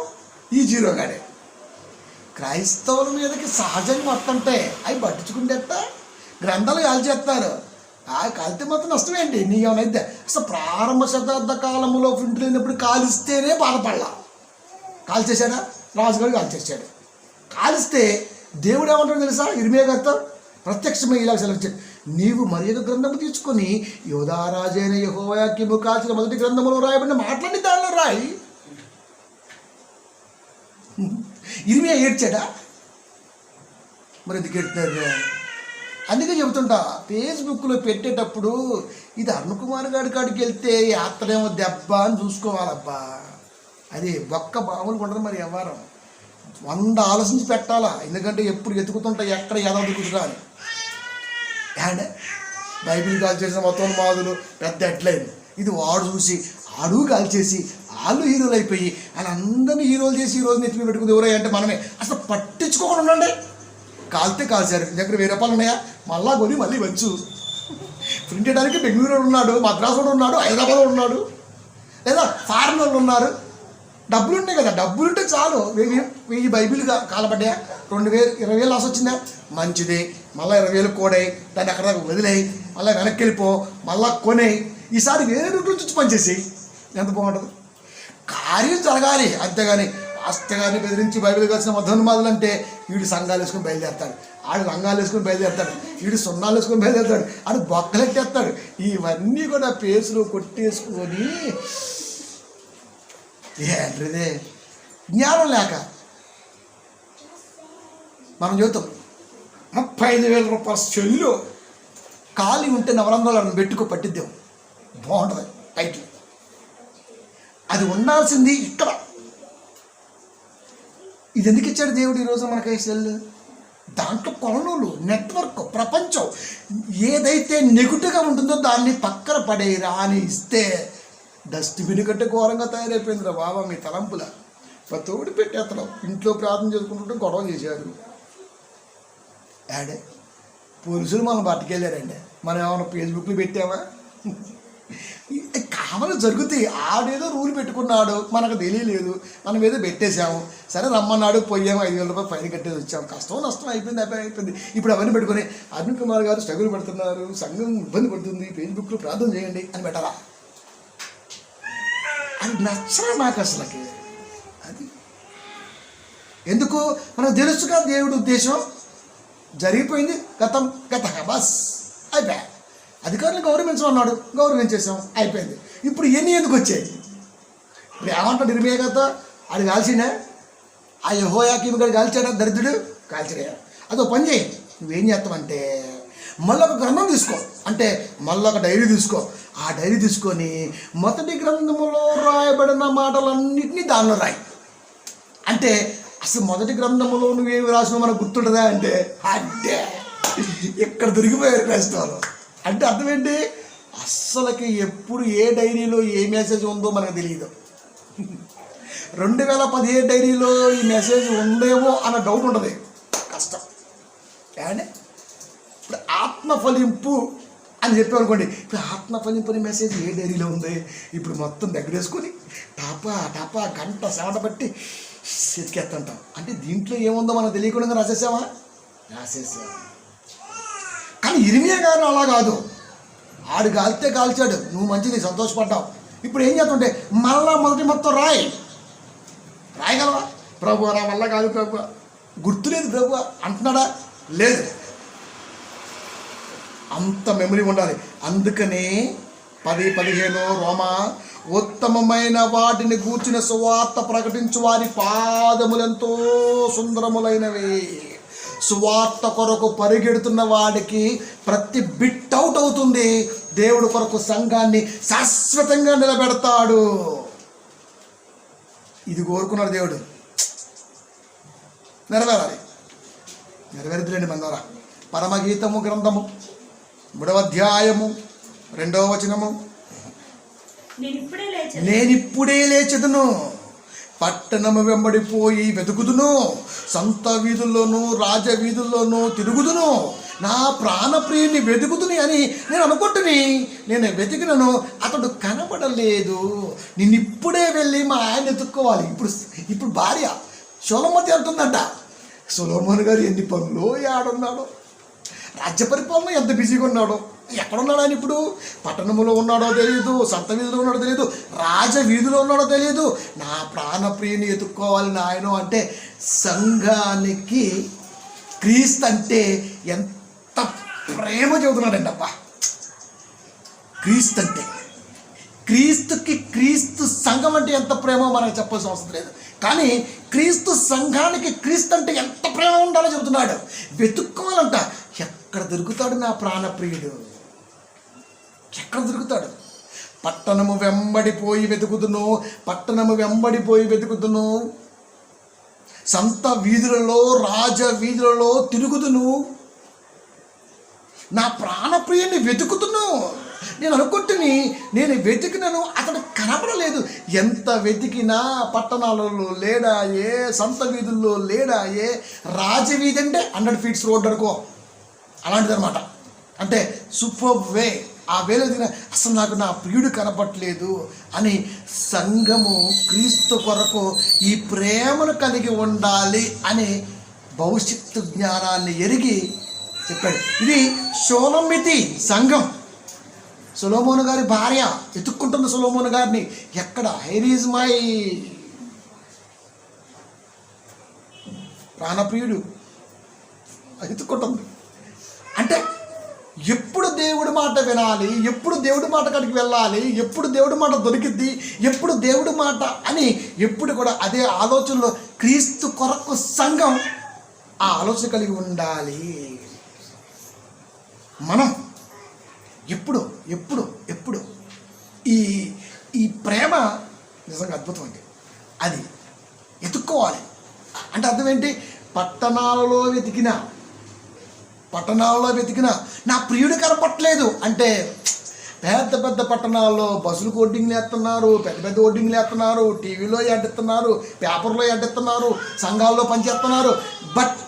ఈ జీరో గాడే. క్రైస్తవుల మీదకి సహజంగా వస్తుంటే అవి పట్టించుకుంటేట గ్రంథాలు కాల్చేస్తారు. కాలితే మాత్రం నష్టం ఏంటి? నీకేమైతే అసలు ప్రారంభ శతాబ్ద కాలంలో ప్రింట్ లేనప్పుడు కాలిస్తేనే బాధపడలా. కాల్చేశాడా? రాజుగారు కాల్చేశాడు. కాలిస్తే దేవుడు ఏమంటాడు తెలుసా? ఇర్మియా గారితో ప్రత్యక్షమై ఇలా సెలవు, నీవు మరి ఒక గ్రంథము తీసుకొని యోధారాజైన యెహోయాకీము కాల్చిన మొదటి గ్రంథములో రాయబడిన మాటలన్నీ దానిలో రాయి. ఇర్మియా ఏడ్చాడా? మరి ఎందుకు ఏడుతున్నారు? అందుకే చెబుతుంటా, ఫేస్బుక్లో పెట్టేటప్పుడు ఇది అరుణ్ కుమార్ గారి కాడికి వెళ్తే యాత్రేమో దెబ్బ అని చూసుకోవాలబ్బా. అది ఒక్క మామూలు ఉండదు మరి వ్యవహారం. 100 ఆలోచించి పెట్టాలా. ఎందుకంటే ఎప్పుడు ఎతుకుతుంటా ఎక్కడ ఎలా దిగుతుంటా అని. అండ్ బైబిల్ కాల్ చేసిన మొత్తం మాదులు పెద్ద ఎట్లయింది. ఇది వాడు చూసి ఆడు కాల్ చేసి వాళ్ళు హీరోలు అయిపోయి వాళ్ళు అందరినీ హీరోలు చేసి ఈరోజు నెత్తిమీ పెట్టుకుంది ఎవరై అంటే మనమే. అసలు పట్టించుకోకుండా ఉండండి. కాలితే కాల్చారు, దగ్గర 1000 రూపాయలు ఉన్నాయా, మళ్ళా కొని మళ్ళీ వచ్చు. ప్రింట్ చేయడానికి బెంగళూరు ఉన్నాడు, మద్రాసులో ఉన్నాడు, హైదరాబాద్లో ఉన్నాడు, లేదా ఫారిన్ వాళ్ళు ఉన్నారు. డబ్బులు ఉంటాయి కదా, డబ్బులుంటే చాలు. 1000 బైబిల్ కాలబడ్డాయా, 2000 20,000 లాస్ వచ్చిందా, మంచిది. మళ్ళీ 20,000 కోడాయి, దాన్ని అక్కడ వదిలేయి, మళ్ళీ వెనక్కి వెళ్ళిపో, మళ్ళా కొనేయి. ఈసారి వేరే రూట్ నుంచి పనిచేసి ఎంత బాగుంటుంది. కార్యం జరగాలి అంతేగాని వాస్తగాన్ని బెదిరించి బైబిల్ కలిసిన మధోన్మాదులు అంటే వీడు సంఘాలు వేసుకొని బయలుదేరుతాడు, ఆడు రంగాలు వేసుకొని బయలుదేరుతాడు, వీడు సున్నాలు వేసుకొని బయలుదేరుతాడు, ఆడు బొక్కలెట్టేస్తాడు. ఇవన్నీ కూడా పేసులు కొట్టేసుకొని ఏంటిదే జ్ఞానం లేక మనం చూద్దాం. 35,000 రూపాయల చెల్లు ఖాళీ ఉంటే నవరంధ్రాలను పెట్టుకో పట్టిద్దాం, బాగుంటుంది టైటిల్. అది ఉండాల్సింది ఇక్కడ. ఇది ఎందుకు ఇచ్చాడు దేవుడు ఈరోజు మనకి సెల్? దాంట్లో కొలనూలు, నెట్వర్క్, ప్రపంచం ఏదైతే నెగిటివ్గా ఉంటుందో దాన్ని పక్కన పడేయరా అని ఇస్తే డస్ట్బిన్ కంటే ఘోరంగా తయారైపోయిందిరా బాబా మీ తలంపుల. తోడి పెట్టేస్తాం. ఇంట్లో ప్రార్థన చేసుకుంటుంటే గొడవ చేశారు. యాడే పోలీసులు మనం పట్టుకెళ్ళారండి. మనం ఏమైనా ఫేస్బుక్లో పెట్టామా? కామలు జరుగుతాయి. ఆడేదో రూల్ పెట్టుకున్నాడు, మనకు తెలియలేదు, మనం ఏదో పెట్టేశాము. సరే రమ్మన్నాడు, పోయాము, 5,000 రూపాయలు ఫైన్ కట్టేసి వచ్చాము. కష్టం నష్టం అయిపోయింది. ఇప్పుడు అవన్నీ పెట్టుకొని అరుణ్ కుమార్ గారు స్ట్రగుల్ పెడుతున్నారు, సంఘం ఇబ్బంది పడుతుంది, ఫేస్బుక్లో ప్రార్థన చేయండి అని పెట్టాలా? అది నచ్చరా నాకు అసలుకి. అది ఎందుకు? మనకు తెలుసుగా దేవుడి ఉద్దేశం. జరిగిపోయింది, గత బస్ అయిపోయా. అధికారులు గౌరవించమన్నాడు, గౌరవించేసాం, అయిపోయింది. ఇప్పుడు ఎన్ని ఎందుకు వచ్చాయి? ఇప్పుడు ఏమంటాడు ఇరిమియా గారితో? అది కాల్చిండే, ఆ యెహోయాకీము గారు కాల్చాడా? దరిద్రుడు కాల్చాడా? అదో పని చేయి, నువ్వేం చేస్తావంటే మళ్ళొక గ్రంథం తీసుకో, అంటే మళ్ళొక డైరీ తీసుకో. ఆ డైరీ తీసుకొని మొదటి గ్రంథములో రాయబడిన మాటలన్నింటినీ దానిలో రాయి. అంటే అసలు మొదటి గ్రంథములో నువ్వేమి రాసినా మనకు గుర్తుంటుందా అంటే ఎక్కడ దొరికిపోయారు క్రైస్తవులు. అంటే అర్థం ఏంటి? అస్సలకి ఎప్పుడు ఏ డైరీలో ఏ మెసేజ్ ఉందో మనకు తెలియదు. 2017 డైరీలో ఈ మెసేజ్ ఉందేమో అన్న డౌట్ ఉంటుంది. కష్టం. కానీ ఇప్పుడు ఆత్మఫలింపు అని చెప్పామనుకోండి, ఇప్పుడు ఆత్మఫలింపు మెసేజ్ ఏ డైరీలో ఉంది? ఇప్పుడు మొత్తం దగ్గరేసుకొని టాపా గంట సెవట బట్టి ఎతికేస్తుంటాం. అంటే దీంట్లో ఏముందో మనకు తెలియకుండా రాసేసామా? కానీ ఇర్మియా గారు అలా కాదు. ఆడు కాల్తే కాల్చాడు, నువ్వు మంచిది సంతోషపడ్డావు. ఇప్పుడు ఏం చేస్తుంటే మళ్ళా మొదటి మొత్తం రాయగలవా? ప్రభు నా వల్ల కాదు ప్రభు, గుర్తులేదు ప్రభు అంటున్నాడా? లేదు. అంత మెమరీ ఉండాలి. అందుకనే 10:15 రోమా, ఉత్తమమైన వాటిని గూర్చిన సువార్త ప్రకటించు వారి పాదములెంతో సుందరములైనవి. సువార్త కొరకు పరిగెడుతున్న వాడికి ప్రతి బిట్ అవుట్ అవుతుంది. దేవుడు కొరకు సంఘాన్ని శాశ్వతంగా నిలబెడతాడు. ఇది కోరుకున్నాడు దేవుడు, నెరవేరాలి. నెరవేరుతులేండి మన ద్వారా. పరమగీతము గ్రంథము 3వ అధ్యాయము 2వ వచనము, నేనిప్పుడే లేచెదను, పట్టణము వెంబడిపోయి వెతుకుదును, సంత వీధుల్లోనూ రాజవీధుల్లోనూ తిరుగుదును, నా ప్రాణప్రియుని వెతుకుదుని అని నేను అనుకుంటుని. నేను వెతికినను, అతడు కనబడలేదు. నిన్నిప్పుడే వెళ్ళి మా ఆయన ఎత్తుక్కోవాలి. ఇప్పుడు భార్య సొలొమోను అంటుందంట, సొలొమోను గారు ఎన్ని పనులు ఆడున్నాడు, రాజ్య పరిపాలన ఎంత బిజీగా ఉన్నాడో. ఎక్కడున్నాడు ఆయన ఇప్పుడు? పట్టణంలో ఉన్నాడో తెలియదు, సంత వీధిలో ఉన్నాడో తెలియదు, రాజవీధిలో ఉన్నాడో తెలియదు. నా ప్రాణప్రియుని ఎత్తుక్కోవాలని ఆయన అంటే సంఘానికి క్రీస్తు అంటే ఎంత ప్రేమ చెబుతున్నాడండి. అబ్బా, క్రీస్తు అంటే, క్రీస్తుకి క్రీస్తు సంఘం అంటే ఎంత ప్రేమో మనకు చెప్పాల్సిన అవసరం లేదు. కానీ క్రీస్తు సంఘానికి క్రీస్తు అంటే ఎంత ప్రేమ ఉండాలో చెబుతున్నాడు. వెతుక్కోవాలంట. ఎక్కడ దొరుకుతాడు నా ప్రాణప్రియుడు? ఎక్కడ దొరుకుతాడు? పట్టణము వెంబడిపోయి వెతుకుదును, సంత వీధులలో రాజ వీధులలో తిరుగుదును, నా ప్రాణప్రియుని వెతుకుతును. నేను అనుకుంటుని, నేను వెతికినను, అతడు కనపడలేదు. ఎంత వెతికినా పట్టణాలలో లేడాయే, సంత వీధుల్లో లేడాయే. రాజవీధి అంటే 100 feet రోడ్ అనుకో, అలాంటిది అనమాట. అంటే సూపర్ వే. ఆ వేలో దిన అసలు నాకు నా ప్రియుడు కనపట్లేదు అని సంఘము క్రీస్తు కొరకు ఈ ప్రేమను కలిగి ఉండాలి అని భవిష్యత్తు జ్ఞానాన్ని ఎరిగి చెప్పాడు. ఇది షోలమితి సంఘం. సొలొమోను గారి భార్య ఎత్తుక్కుంటున్న సొలొమోను గారిని. ఎక్కడ? హైర్ ఈజ్ మై ప్రాణప్రియుడు ఎత్తుక్కుంటుంది. అంటే ఎప్పుడు దేవుడి మాట వినాలి, ఎప్పుడు దేవుడి మాట కాడికి వెళ్ళాలి, ఎప్పుడు దేవుడి మాట దొరికిద్ది, ఎప్పుడు దేవుడి మాట అని ఎప్పుడు కూడా అదే ఆలోచనలో క్రీస్తు కొరకు సంఘం ఆ ఆలోచన కలిగి ఉండాలి. మనం ఎప్పుడు ఎప్పుడు ఎప్పుడు ఈ ప్రేమ నిజంగా అద్భుతం అండి. అది ఎత్తుక్కోవాలి. అంటే అర్థం ఏంటి? పట్టణాలలో వెతికినా నా ప్రియుడు కనపట్లేదు అంటే, పెద్ద పెద్ద పట్టణాల్లో బస్సులు హోర్డింగ్లు వేస్తున్నారు, పెద్ద హోర్డింగ్లు వేస్తున్నారు, టీవీలో ఎడ్డిస్తున్నారు, పేపర్లో ఎడ్డిస్తున్నారు, సంఘాల్లో పనిచేస్తున్నారు. బట్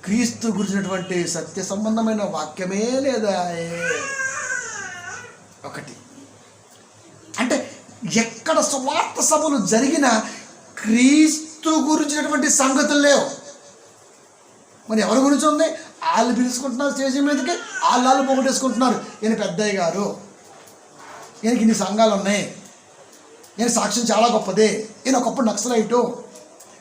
క్రీస్తు గురించినటువంటి సత్య సంబంధమైన వాక్యమే లేదా? ఒకటి ఎక్కడ సువార్త సభలు జరిగినా క్రీస్తు గురించినటువంటి సంగతులు లేవు. మరి ఎవరి గురించి ఉంది? వాళ్ళు పిలుచుకుంటున్నారు స్టేజ్ మీదకి, వాళ్ళు పొగటేసుకుంటున్నారు. ఈయన పెద్దయ్య గారు, ఈయనకి ఇన్ని సంఘాలు ఉన్నాయి, ఈయన సాక్ష్యం చాలా గొప్పది, ఈయన ఒకప్పుడు నక్సలైటు,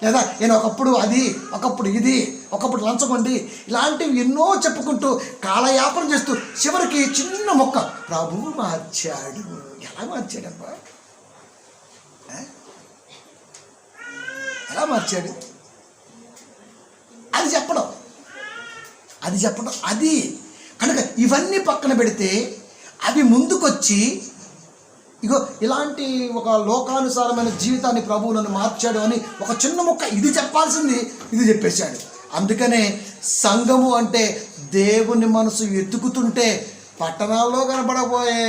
లేదా ఈయన ఒకప్పుడు అది, ఒకప్పుడు ఇది, ఒకప్పుడు లంచగొండి, ఇలాంటివి ఎన్నో చెప్పుకుంటూ కాలయాపన చేస్తూ చివరికి చిన్న మొక్క ప్రభువు మార్చాడు. ఎలా మార్చాడబ్బా? ఎలా మార్చాడు? అది చెప్పడం అది కనుక ఇవన్నీ పక్కన పెడితే అవి ముందుకొచ్చి ఇగో ఇలాంటి ఒక లోకానుసారమైన జీవితాన్ని ప్రభువు నన్ను మార్చాడు అని ఒక చిన్న మొక్క ఇది చెప్పాల్సింది ఇది చెప్పేశాడు. అందుకనే సంఘము అంటే దేవుని మనసు ఎత్తుకుతుంటే పట్టణాల్లో కనపడకపోయే,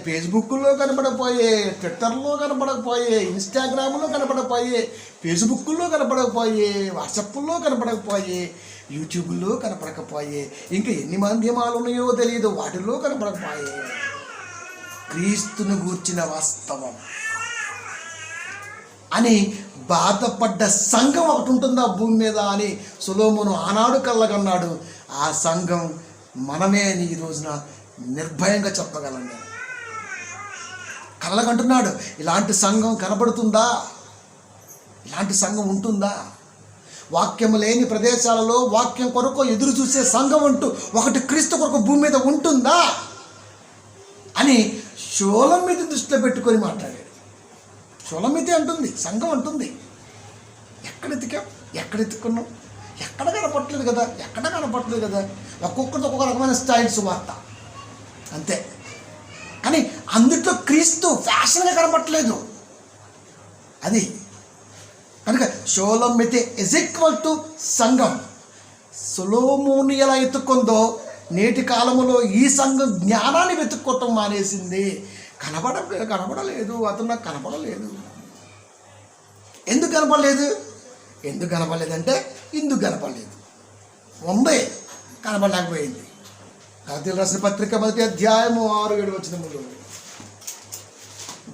ఫేస్బుక్లో కనపడకపోయే, ట్విట్టర్లో కనపడకపోయే, ఇన్స్టాగ్రామ్లో కనపడకపోయే, ఫేస్బుక్లో కనపడకపోయే, వాట్సాప్లో కనపడకపోయే, యూట్యూబ్లో కనపడకపోయే, ఇంకా ఎన్ని మాధ్యమాలు ఉన్నాయో తెలియదు, వాటిల్లో కనపడకపోయే క్రీస్తుని గూర్చిన వాస్తవం అని బాధపడ్డ సంఘం ఒకటి ఉంటుందా భూమి మీద అని సొలొమోను ఆనాడు కళ్ళగన్నాడు. ఆ సంఘం మనమే అని ఈ రోజున నిర్భయంగా చెప్పగలను. నేను కళ్ళగంటున్నాడు. ఇలాంటి సంఘం కనబడుతుందా? ఇలాంటి సంఘం ఉంటుందా? వాక్యం లేని ప్రదేశాలలో వాక్యం కొరకు ఎదురు చూసే సంఘం అంటూ ఒకటి క్రీస్తు కొరకు భూమి మీద ఉంటుందా అని షోలమ్మితి దృష్టిలో పెట్టుకొని మాట్లాడాడు. షోలమ్మితి అంటుంది, సంఘం అంటుంది, ఎక్కడ ఎత్తుకున్నాం, ఎక్కడ కనపట్లేదు కదా. ఒక్కొక్కరితో ఒక్కొక్క రకమైన స్టైల్స్ వార్త అంతే. కానీ అందుట్లో క్రీస్తు ఫ్యాషన్గా కనపట్లేదు. అది కనుక షోలమ్మితి ఇజ్ ఈక్వల్ టు సంఘం. సొలొమోను ఎలా ఎత్తుక్కుందో నేటి కాలంలో ఈ సంఘం జ్ఞానాన్ని వెతుక్కోవటం మానేసింది. కనపడలేదు, అతను నాకు కనపడలేదు. ఎందుకు కనపడలేదంటే ఇందుకు కనపడలేదు, ఉంది, కనపడలేకపోయింది. గలతీయులకు రాసిన పత్రిక 1వ అధ్యాయము 6-7 వచనములు.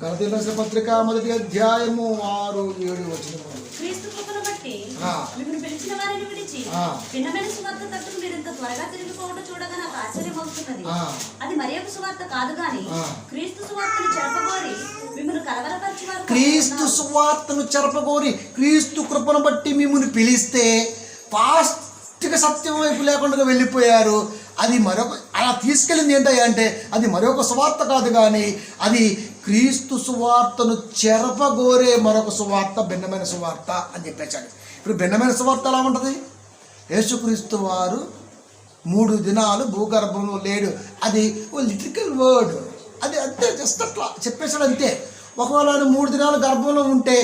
గలతీయులకు రాసిన పత్రిక 1వ అధ్యాయము 6-7 వచనములు. క్రీస్తు కృపను బట్టి మిమ్మల్ని పిలిచిన వారిని విడిచి భిన్నమైన సువార్త తట్టుకు మీరు ఇంత త్వరగా తిరిగిపోవడం చూడగా నాకు ఆశ్చర్యమవుతున్నది. అది మరి ఒక సువార్త కాదు గాని క్రీస్తు సువార్తను చెరపగోరి మిమ్మల్ని కలవరపరిచేవారు. క్రీస్తు సువార్తను చెరపగోరి క్రీస్తు కృపను బట్టి మిమ్మల్ని పిలిస్తే ఫాస్ట్గా సత్యం వైపు లేకుండా వెళ్ళిపోయారు. అది మరొక అలా తీసుకెళ్ళింది ఏంటంటే అది మరొక సువార్త కాదు కానీ అది క్రీస్తు సువార్తను చెరపగోరే మరొక సువార్త, భిన్నమైన సువార్త అని చెప్పేశాడు. ఇప్పుడు భిన్నమైన సువార్త ఎలా ఉంటుంది? యేసుక్రీస్తు వారు 3 దినాలు భూగర్భంలో లేడు, అది ఓ లిటికల్ వర్డ్, అది అంతే, జస్ట్ అట్లా చెప్పేశాడు అంతే. ఒకవేళ 3 దినాలు గర్భంలో ఉంటే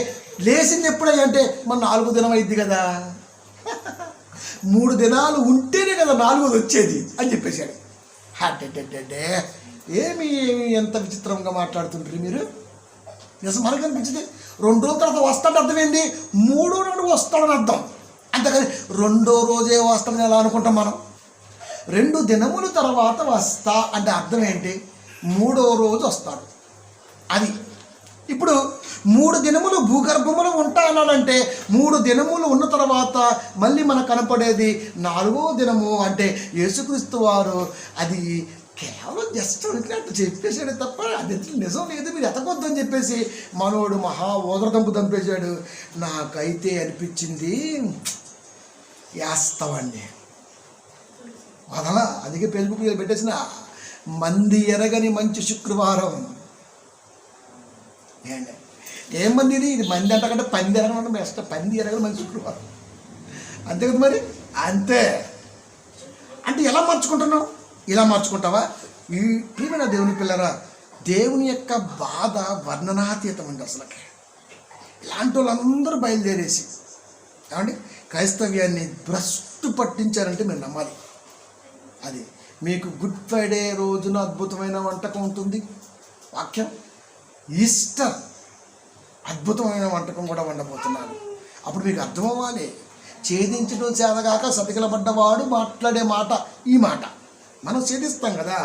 లేచింది ఎప్పుడంటే మన 4వ దినం అయింది కదా, 3 దినాలు ఉంటేనే కదా 4వది వచ్చేది అని చెప్పేశాడు. హాటే ఏమి ఎంత విచిత్రంగా మాట్లాడుతుంటారు మీరు. నిజం మనకు అనిపించింది. 2 రోజుల తర్వాత వస్తాడు అర్థమైంది, 3వ నాడు వస్తాడని అర్థం. అంతేకాని 2వ రోజే వస్తాడని ఎలా అనుకుంటాం మనం. 2 దినముల తర్వాత వస్తా అంటే అర్థం ఏంటి? 3వ రోజు వస్తాడు. అది ఇప్పుడు 3 దినములు భూగర్భములో ఉంటా అన్నాడంటే 3 దినములు ఉన్న తర్వాత మళ్ళీ మనకు కనపడేది 4వ దినము అంటే యేసుక్రీస్తు వారు. అది కేవలం జస్ట్ అట్లా చెప్పేశాడు తప్ప అది నిజం లేదు, మీరు ఎతకొద్దు అని చెప్పేసి మనోడు మహా ఓదరదంపు దంపేశాడు. నాకైతే అనిపించింది వేస్తామండి వదలా. అందుకే ఫేస్బుక్ పెట్టేసిన మంది ఎరగని మంచి శుక్రవారం. ఏంటి ఏం మంది ఇది మంది అంటకంటే పంది ఎరగడం బెస్ట్, పంది ఎరగని మంచి శుక్రవారం అంతే కదా మరి. అంతే అంటే ఎలా మార్చుకుంటున్నావు? ఇలా మార్చుకుంటావా? ఈ ప్రియమైన దేవుని పిల్లరా, దేవుని యొక్క బాధ వర్ణనాతీతం అండి అసలుకి. ఇలాంటి వాళ్ళందరూ బయలుదేరేసి ఏమండి క్రైస్తవ్యాన్ని భ్రష్టు పట్టించారంటే మీరు నమ్మాలి. అది మీకు గుడ్ ఫ్రైడే రోజున అద్భుతమైన వంటకం ఉంటుంది వాక్యం. ఈస్టర్ అద్భుతమైన వంటకం కూడా వండబోతున్నారు. అప్పుడు మీకు అర్థం అవ్వాలి, ఛేదించడం చేతగాక సతికిలబడ్డవాడు మాట్లాడే మాట ఈ మాట. మనం ఛేదిస్తాం కదా,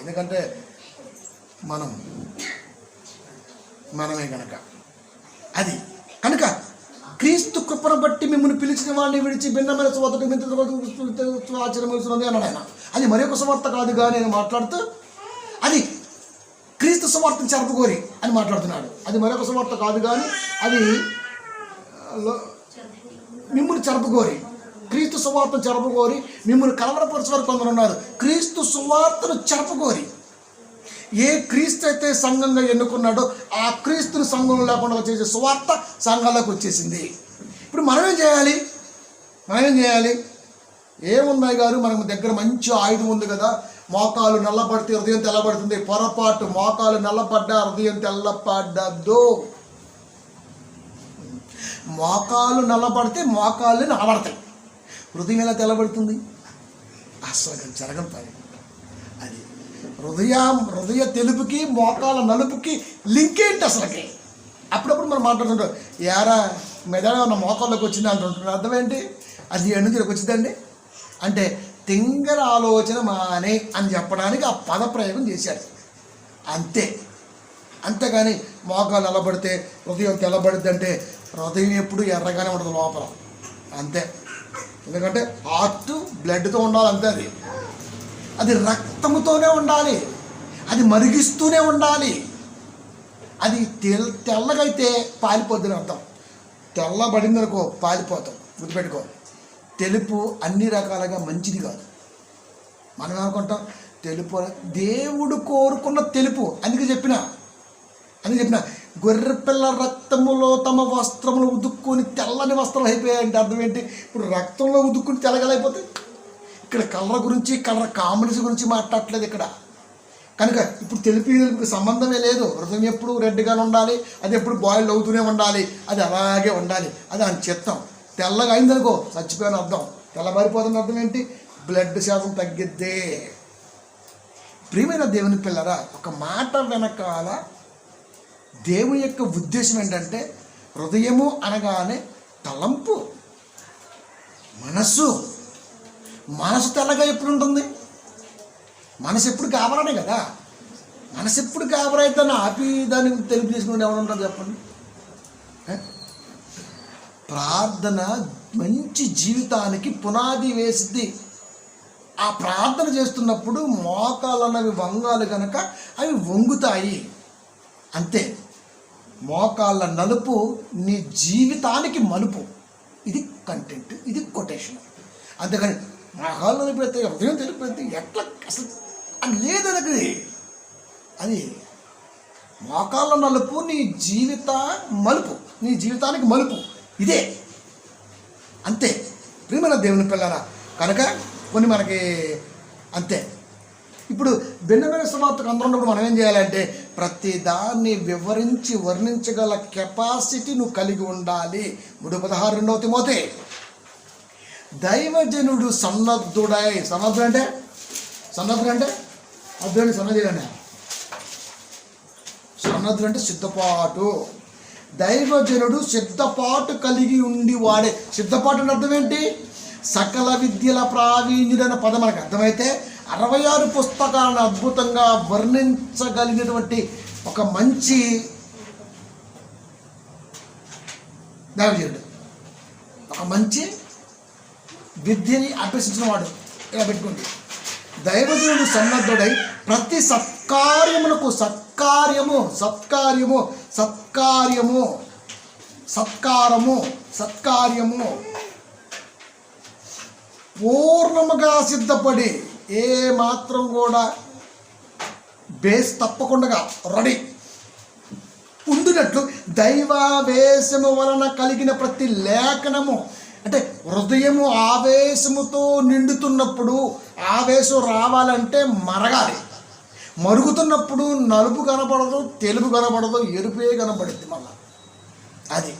ఎందుకంటే మనం మనమే గనక. అది కనుక క్రీస్తు కృపను బట్టి మిమ్మల్ని పిలిచిన వాడిని విడిచి భిన్నమైన సువార్త ఆచరమిస్తున్నది అన్నాడు ఆయన. అది మరి ఒక సువార్త కాదుగా నేను మాట్లాడుతూ అది క్రీస్తు సువార్తను చెరపగోరి అని మాట్లాడుతున్నాడు. అది మరొక సువార్త కాదు కానీ అది మిమ్మల్ని చెరపగోరి, క్రీస్తు సువార్తను చెరపగోరి మిమ్మల్ని కలవరపరచే వారు కొందరు ఉన్నారు. క్రీస్తు సువార్తను చెరపగోరి ఏ క్రీస్తు అయితే సంఘంగా ఎన్నుకున్నాడో ఆ క్రీస్తుని సంఘంలో లేకుండా చేసే సువార్త సంఘాలకు వచ్చేసింది. ఇప్పుడు మనమేం చేయాలి? ఏమున్నాయి గారు, మనకు దగ్గర మంచి ఆయుధం ఉంది కదా, మోకాలు నల్లబడితే హృదయం తెల్లబడుతుంది. పొరపాటు, మోకాలు నల్లబడ్డా హృదయం తెల్లబడ్డదు. మోకాలు నల్లబడితే మోకాళ్ళు నల్లబడతాయి, హృదయం ఎలా తెల్లబడుతుంది? అసలు జరగని పని అది. హృదయ తెలుపుకి మోకాల నలుపుకి లింక్ ఏంటి అసలుకి? అప్పుడప్పుడు మనం మాట్లాడుతుంటాం, యారా మెదడు ఉన్న మోకాల్లోకి వచ్చింది అంటుంటున్నాం. అర్థం ఏంటి? అది ఎందుకు వచ్చిందండి అంటే తింగర ఆలోచన మానే అని చెప్పడానికి ఆ పద ప్రయోగం చేశాడు అంతే. అంతేగాని మోకాలు నల్లబడితే హృదయం తెల్లబడిద్ది అంటే హృదయం ఎప్పుడు ఎర్రగానే ఉంటుంది లోపల, అంతే. ఎందుకంటే హార్ట్ బ్లడ్తో ఉండాలి, అంతే. అది రక్తముతోనే ఉండాలి, అది మరిగిస్తూనే ఉండాలి. అది తెల్లగైతే పాలిపోద్దని అర్థం. తెల్లబడిందనుకో పాలిపోతాం, గుర్తుపెట్టుకో. తెలుపు అన్ని రకాలుగా మంచిది కాదు. మనం ఏమనుకుంటాం తెలుపు దేవుడు కోరుకున్న తెలుపు. అందుకే చెప్పిన గొర్రెపిల్ల రక్తములో తమ వస్త్రములు ఉదుక్కుని తెల్లని వస్త్రాలు అయిపోయాయంటే అర్థం ఏంటి? ఇప్పుడు రక్తంలో ఉదుక్కుని తెల్లగలైపోతాయి. ఇక్కడ కలర్ గురించి, కలర్ కాంబినేషన్ గురించి మాట్లాడట్లేదు ఇక్కడ. కనుక ఇప్పుడు తెలుపుకి సంబంధమే లేదు. హృదయం ఎప్పుడు రెడ్గానే ఉండాలి, అది ఎప్పుడు బాయిల్ అవుతూనే ఉండాలి, అది అలాగే ఉండాలి. అది అని చిత్తం. తెల్లగా అయిందనుకో చచ్చిపోయాను అర్థం. తెల్లబారిపోతున్న అర్థం ఏంటి? బ్లడ్ శాతం తగ్గిద్దే. ప్రియమైన దేవుని పిల్లరా, ఒక మాట వెనకాల దేవుని యొక్క ఉద్దేశం ఏంటంటే హృదయము అనగానే తలంపు, మనసు తెల్లగా ఎప్పుడు ఉంటుంది? మనసు ఎప్పుడు గాబరానే కదా. మనసు ఎప్పుడు గాబరైతే ఆపి దాన్ని తెలుపు చేసుకుని ఎవరు ఉంటారు చెప్పండి? ప్రార్థన మంచి జీవితానికి పునాది వేసిద్ది. ఆ ప్రార్థన చేస్తున్నప్పుడు మోకాలన్నవి వంగాలు కనుక అవి వంగుతాయి, అంతే. మోకాళ్ళ నలుపు నీ జీవితానికి మలుపు. ఇది కంటెంట్, ఇది కొటేషన్. అంతేకాని మోకాళ్ళు నలిపితే హృదయం తెలిపితే ఎట్లా అసలు అది లేదు. అది మోకాళ్ళ నలుపు నీ జీవితానికి మలుపు ఇదే, అంతే. ప్రియమైన దేవుని పిల్లరా, కనుక కొన్ని మనకి అంతే. ఇప్పుడు భిన్నమైన సువార్తకు అందరూ ఉన్నప్పుడు మనం ఏం చేయాలంటే ప్రతి దాన్ని వివరించి వర్ణించగల కెపాసిటీ నువ్వు కలిగి ఉండాలి. 3:16 తిమోతి, దైవజనుడు సన్నద్ధుడై. సన్నద్ధుడు అంటే అర్థం సన్నద్ధుడు అంటే సిద్ధపాటు. దైవజనుడు సిద్ధపాటు కలిగి ఉండి వాడే. సిద్ధపాటు అంటే అర్థం ఏంటి? సకల విద్యల ప్రావీణ్యుడైన పదం మనకు అర్థమైతే 66 పుస్తకాలను అద్భుతంగా వర్ణించగలిగినటువంటి ఒక మంచి దైవజనుడు, ఒక మంచి విద్యని అభ్యసించిన వాడు. ఇలా పెట్టుకోండి. దైవజనుడు సన్నద్ధుడై ప్రతి సత్కార్యమునకు సత్కార్యము పూర్ణముగా సిద్ధపడి ఏ మాత్రం కూడా బేస్ తప్పకుండా రెడీ ఉండినట్లు దైవావేశము వలన కలిగిన ప్రతి లేఖనము అంటే హృదయము ఆవేశముతో నిండుతున్నప్పుడు, ఆవేశం రావాలంటే మరగాలి. మరుగుతున్నప్పుడు నలుపు కనపడదు, తెలుపు కనపడదు, ఎరుపే కనపడుద్ది. మళ్ళా అది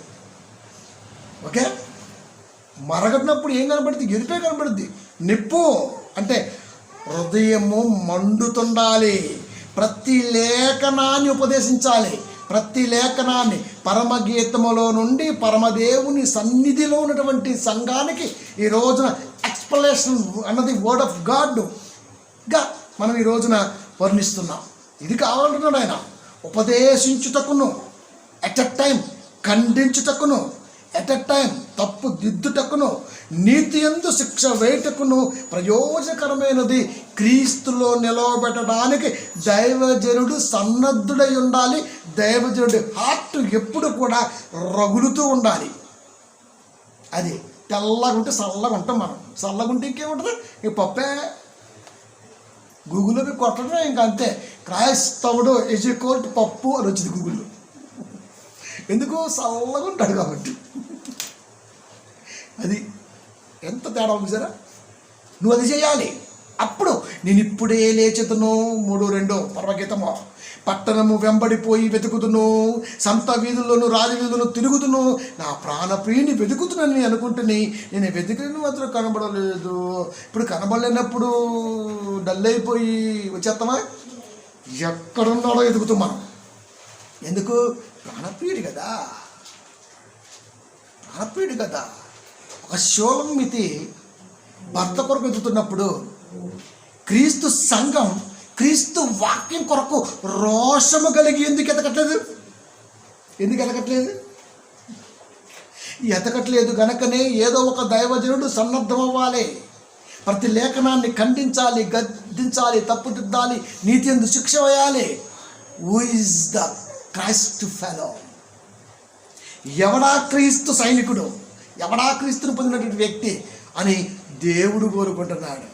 ఓకే. మరగటినప్పుడు ఏం కనపడుద్ది? ఎరుపే కనపడుద్ది. నిప్పు అంటే హృదయము మండుతుండాలి. ప్రతి లేఖనాన్ని ఉపదేశించాలి. ప్రతి లేఖనాన్ని పరమగీతములో నుండి పరమదేవుని సన్నిధిలో ఉన్నటువంటి సంఘానికి ఈ రోజున ఎక్స్ప్లెనేషన్ అన్నది వర్డ్ ఆఫ్ గాడ్గా మనం ఈ రోజున వర్ణిస్తున్నాం. ఇది కావాలంటున్నాడు ఆయన. ఉపదేశించుటకును ఎట్ ఎ టైం ఖండించుటకును, ఎట్ ఎ టైం తప్పు దిద్దుటకును, నీతి యందు శిక్ష వేయుటకును ప్రయోజనకరమైనది. క్రీస్తులో నిలవబెట్టడానికి దైవజనుడు సన్నద్ధుడై ఉండాలి. దైవజనుడి హార్ట్ ఎప్పుడు కూడా రగులుతూ ఉండాలి. అది తెల్లగా ఉంటే చల్లగా ఉంటాం మనం. చల్లగా ఉంటే ఇంకేముంటుంది? ఈ పప్పే గూగుల్లోకి కొట్టడం ఇంకా అంతే. క్రైస్తవుడు = పప్పు అని వచ్చింది గూగుల్లో. ఎందుకు? చల్లగా ఉంటాడు కాబట్టి. అది ఎంత తేడా ఉంది సరే. నువ్వు అది చేయాలి. అప్పుడు నేను ఇప్పుడే లేచెతును. 3:2 పరమగీతము. పట్టణము వెంబడిపోయి వెతుకుతును, సంత వీధుల్లోను రాజవీధులను తిరుగుతును, నా ప్రాణప్రియుని వెతుకుతున్నాను అనుకుంటుని నేను వెతికిన మాత్రం కనబడలేదు. ఇప్పుడు కనబడలేనప్పుడు డల్ అయిపోయి వచ్చేస్తామా? ఎక్కడున్నాడో వెతుకుతాం మనం. ఎందుకు? ప్రాణప్రియుడు కదా, ప్రాణప్రియుడు కదా. ఒక షోలమ్మితి భర్త కొరకు వెతుకుతున్నప్పుడు క్రీస్తు సంఘం క్రీస్తు వాక్యం కొరకు రోషము కలిగి ఎందుకు ఎతకట్లేదు? ఎందుకు ఎతకట్లేదు గనకనే ఏదో ఒక దైవజనుడు సన్నద్ధమవ్వాలి. ప్రతి లేఖనాన్ని ఖండించాలి, గద్దించాలి, తప్పుదిద్దాలి, నీతి యందు శిక్ష వేయాలి. Who is the Christ fellow? ఎవడా క్రీస్తు సైనికుడు, ఎవడా క్రీస్తుని పొందినటువంటి వ్యక్తి అని దేవుడు కోరుకుంటున్నాడు.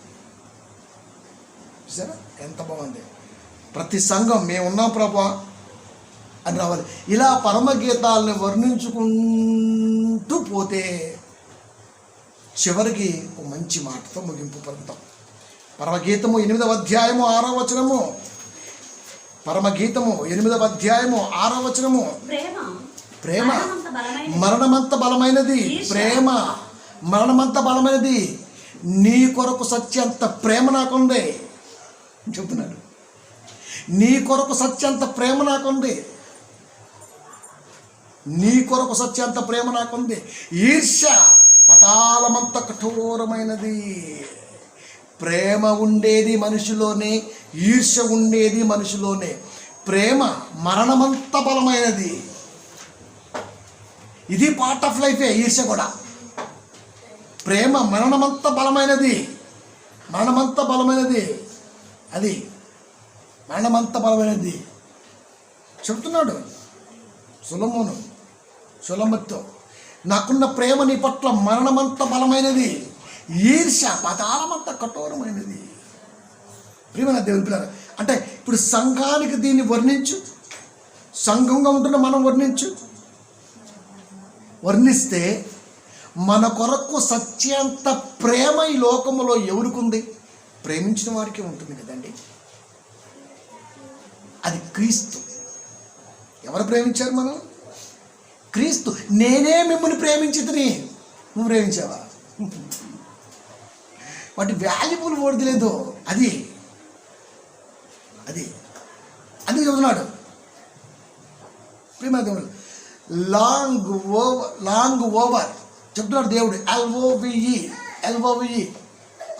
చూసారా ఎంత బాగుంది? ప్రతి సంఘం మేమున్నాం ప్రభా అని రావాలి. ఇలా పరమగీతాలను వర్ణించుకుంటూ పోతే చివరికి ఒక మంచి మాటతో ముగింపు పలుకుతాం. పరమగీతము 8వ అధ్యాయము 6వ వచనము. పరమగీతము 8వ అధ్యాయము 6వ వచనము. ప్రేమ మరణమంత బలమైనది. ప్రేమ మరణమంత బలమైనది. నీ కొరకు సత్యంత ప్రేమ నాకుంది చెప్తున్నాడు. నీ కొరకు సత్యంత ప్రేమ నాకుంది. నీ కొరకు సత్యంత ప్రేమ నాకుంది. ఈర్ష్య పతాళమంత కఠోరమైనది. ప్రేమ ఉండేది మనిషిలోనే, ఈర్ష్య ఉండేది మనిషిలోనే. ప్రేమ మరణమంత బలమైనది. ఇది పార్ట్ ఆఫ్ లైఫే. ఈర్ష్య కూడా. ప్రేమ మరణమంత బలమైనది. మరణమంత బలమైనది. అది మరణమంత బలమైనది చెప్తున్నాడు సొలొమోనుతో. నాకున్న ప్రేమ నీ పట్ల మరణమంత బలమైనది, ఈర్ష్య పాతాళమంత కఠోరమైనది. ప్రియమైన దేవుని పిల్లలు, అంటే ఇప్పుడు సంఘానికి దీన్ని వర్ణించు, సంఘంగా ఉంటున్న మనం వర్ణిస్తే మన కొరకు సత్యంత ప్రేమ ఈ లోకములో ఎవరికుంది? ప్రేమించిన వారికి ఉంటుంది కదండి. అది క్రీస్తు. ఎవరు ప్రేమించారు? మనం క్రీస్తు. నేనే మిమ్మల్ని ప్రేమించితిని, నువ్వు ప్రేమించావా? వాటి వాల్యుబుల్ వర్డ్ లేదు. అది అందుకు చెబుతున్నాడు ప్రేమ దేవుడు. లాంగ్ ఓవర్ చెప్తున్నాడు దేవుడు. LOVE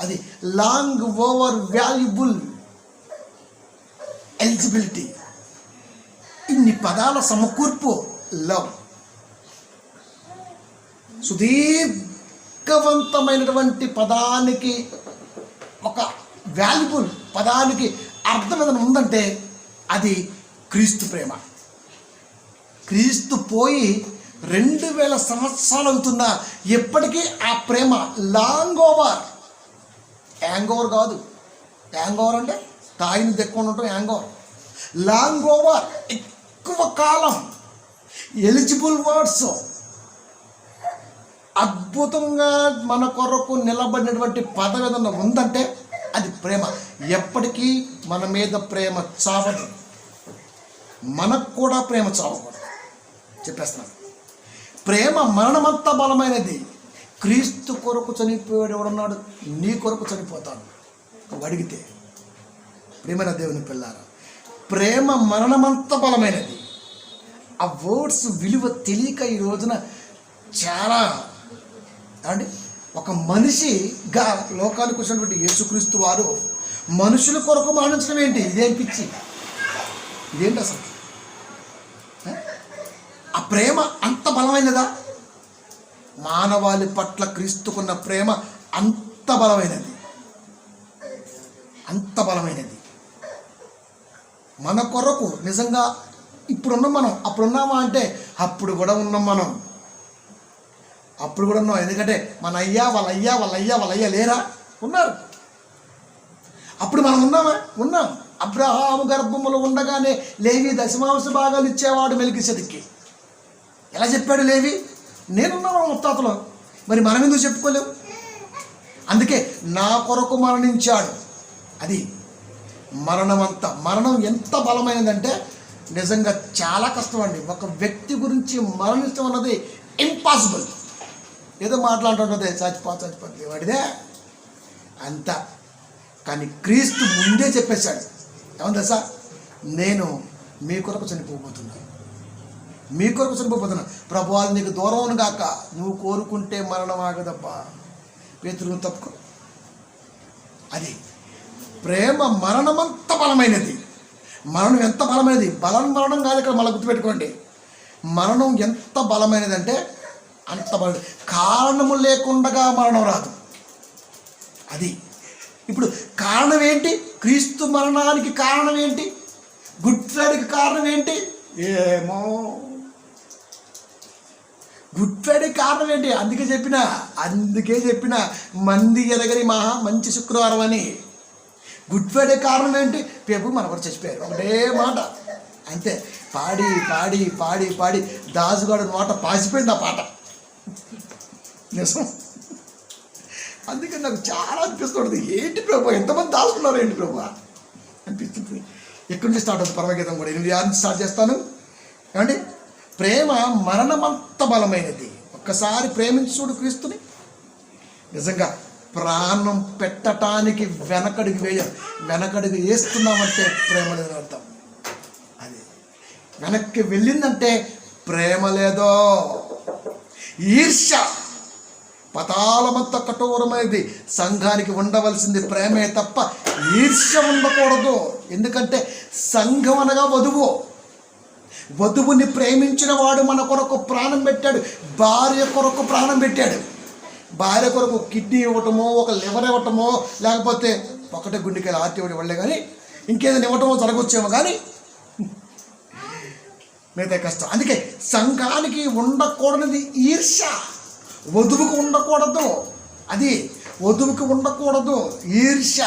అది లాంగ్ ఓవర్ వాల్యుబుల్ ఎలిజిబిలిటీ. ఇన్ని పదాల సమకూర్పు లవ్. సుదీర్ఘవంతమైనటువంటి పదానికి, ఒక వాల్యుబుల్ పదానికి అర్థం ఏదైనా ఉందంటే అది క్రీస్తు ప్రేమ. క్రీస్తు పోయి 2000 సంవత్సరాలు అవుతున్నా ఎప్పటికీ ఆ ప్రేమ లాంగ్ ఓవర్. యాంగోవర్ కాదు. యాంగోవర్ అంటే తాయిని దెక్కుని ఉంటాం. యాంగోవర్ లాంగ్ ఓవర్, ఎక్కువ కాలం. Eligible words. అద్భుతంగా మన కొరకు నిలబడినటువంటి పదం ఏదన్నా ఉందంటే అది ప్రేమ. ఎప్పటికీ మన మీద ప్రేమ చావదు, మనకు కూడా ప్రేమ చావకూడదు. చెప్పేస్తున్నాను. ప్రేమ మరణమంత బలమైనది. క్రీస్తు కొరకు చనిపోయాడు ఎవడున్నాడు? నీ కొరకు చనిపోతాడు అడిగితే. ప్రేమైన దేవుని పిల్లారా, ప్రేమ మరణమంత బలమైనది. ఆ వర్డ్స్ విలువ తెలియక ఈ రోజున చాలా అండి. ఒక మనిషిగా లోకానికి వచ్చినటువంటి యేసుక్రీస్తు వారు మనుషుల కొరకు మరణించడం ఏంటి? ఇదేం పిచ్చి? ఇదేంటి అసలు? ప్రేమ అంత బలమైనదా? మానవాళి పట్ల క్రీస్తుకున్న ప్రేమ అంత బలమైనది, అంత బలమైనది. మన కొరకు నిజంగా ఇప్పుడున్నాం మనం, అప్పుడున్నామా అంటే అప్పుడు కూడా ఉన్నాం మనం, అప్పుడు కూడా ఉన్నాం. ఎందుకంటే మన అయ్యా వాళ్ళ అయ్యా లేరా? ఉన్నారు. అప్పుడు మనం ఉన్నామా? ఉన్నాం. అబ్రహాము గర్భములో ఉండగానే లేవి దశమాంశ భాగాలు ఇచ్చేవాడు మెల్కీసెదెకుకి. ఎలా చెప్పాడు లేవి? నేనున్నాను ముత్తాతలో. మరి మనం ఎందుకు చెప్పుకోలేము? అందుకే నా కొరకు మరణించాడు. అది మరణం ఎంత బలమైనదంటే నిజంగా చాలా కష్టం అండి. ఒక వ్యక్తి గురించి మరణించడం అన్నది ఇంపాసిబుల్. ఏదో మాట్లాడుతుంటుంది, చచ్చిపోతే వాడిదే అంత. కానీ క్రీస్తు ముందే చెప్పేశాడు, ఏమన్నా తెలుసా? నేను మీ కొరకు చనిపోబోతున్నా, మీ కొరకు చనిపోబోతున్నా. ప్రభు అది నీకు దూరం కాక, నువ్వు కోరుకుంటే మరణం ఆగదబ్బా. పేతురు తప్పుకో. అది ప్రేమ మరణమంత బలమైనది. మరణం ఎంత బలమైనది? మరణం కాదు ఇక్కడ, మళ్ళీ గుర్తుపెట్టుకోండి. మరణం ఎంత బలమైనది అంటే అంత బలమైనది. కారణము లేకుండా మరణం రాదు. అది ఇప్పుడు కారణం ఏంటి? క్రీస్తు మరణానికి కారణం ఏంటి? గుడ్ ఫ్రైడేకి కారణం ఏంటి? ఏమో గుడ్ ఫ్రైడే కారణం ఏంటి? అందుకే చెప్పిన మంది ఎదగని మహా మంచి శుక్రవారం అని. గుడ్ ఫ్రైడే కారణం ఏంటి? పేపు మన కూడా చచ్చిపోయారు, ఒకటే మాట అంతే. పాడి పాడి పాడి పాడి దాసుగాడు నోట పాసిపోయింది ఆ పాట, నిజం. అందుకని నాకు చాలా అనిపిస్తుంది, ఏంటి ప్రభు ఎంతమంది దాచుకున్నారు ఏంటి ప్రభు అనిపిస్తుంది. ఎక్కడి నుంచి స్టార్ట్ అవుతుంది పరమగీతం కూడా? 8 నుంచి స్టార్ట్ చేస్తాను. ఏమండి? ప్రేమ మరణమంత బలమైనది. ఒక్కసారి ప్రేమించి చూడు క్రీస్తుని. నిజంగా ప్రాణం పెట్టడానికి వెనకడుగు వేస్తున్నామంటే ప్రేమ లేదని అర్థం. అది వెనక్కి వెళ్ళిందంటే ప్రేమ లేదో. ఈర్ష్య పతాళమంత కఠోరమైనది. సంఘానికి ఉండవలసింది ప్రేమే తప్ప ఈర్ష్య ఉండకూడదు. ఎందుకంటే సంఘం అనగా వధువుని ప్రేమించిన వాడు మన కొరకు ప్రాణం పెట్టాడు. భార్య కొరకు ప్రాణం పెట్టాడు. భార్య కొరకు కిడ్నీ ఇవ్వటమో, ఒక లివర్ ఇవ్వటమో, లేకపోతే ఒకటే గుండెకాయలు ఆర్టీ ఇవ్వలే కానీ ఇంకేదైనా ఇవ్వటమో జరగొచ్చేమో కానీ మిగతా కష్టం. అందుకే సంఘానికి ఉండకూడనిది ఈర్ష్య. వధువుకు ఉండకూడదు. అది వధువుకి ఉండకూడదు ఈర్ష్య.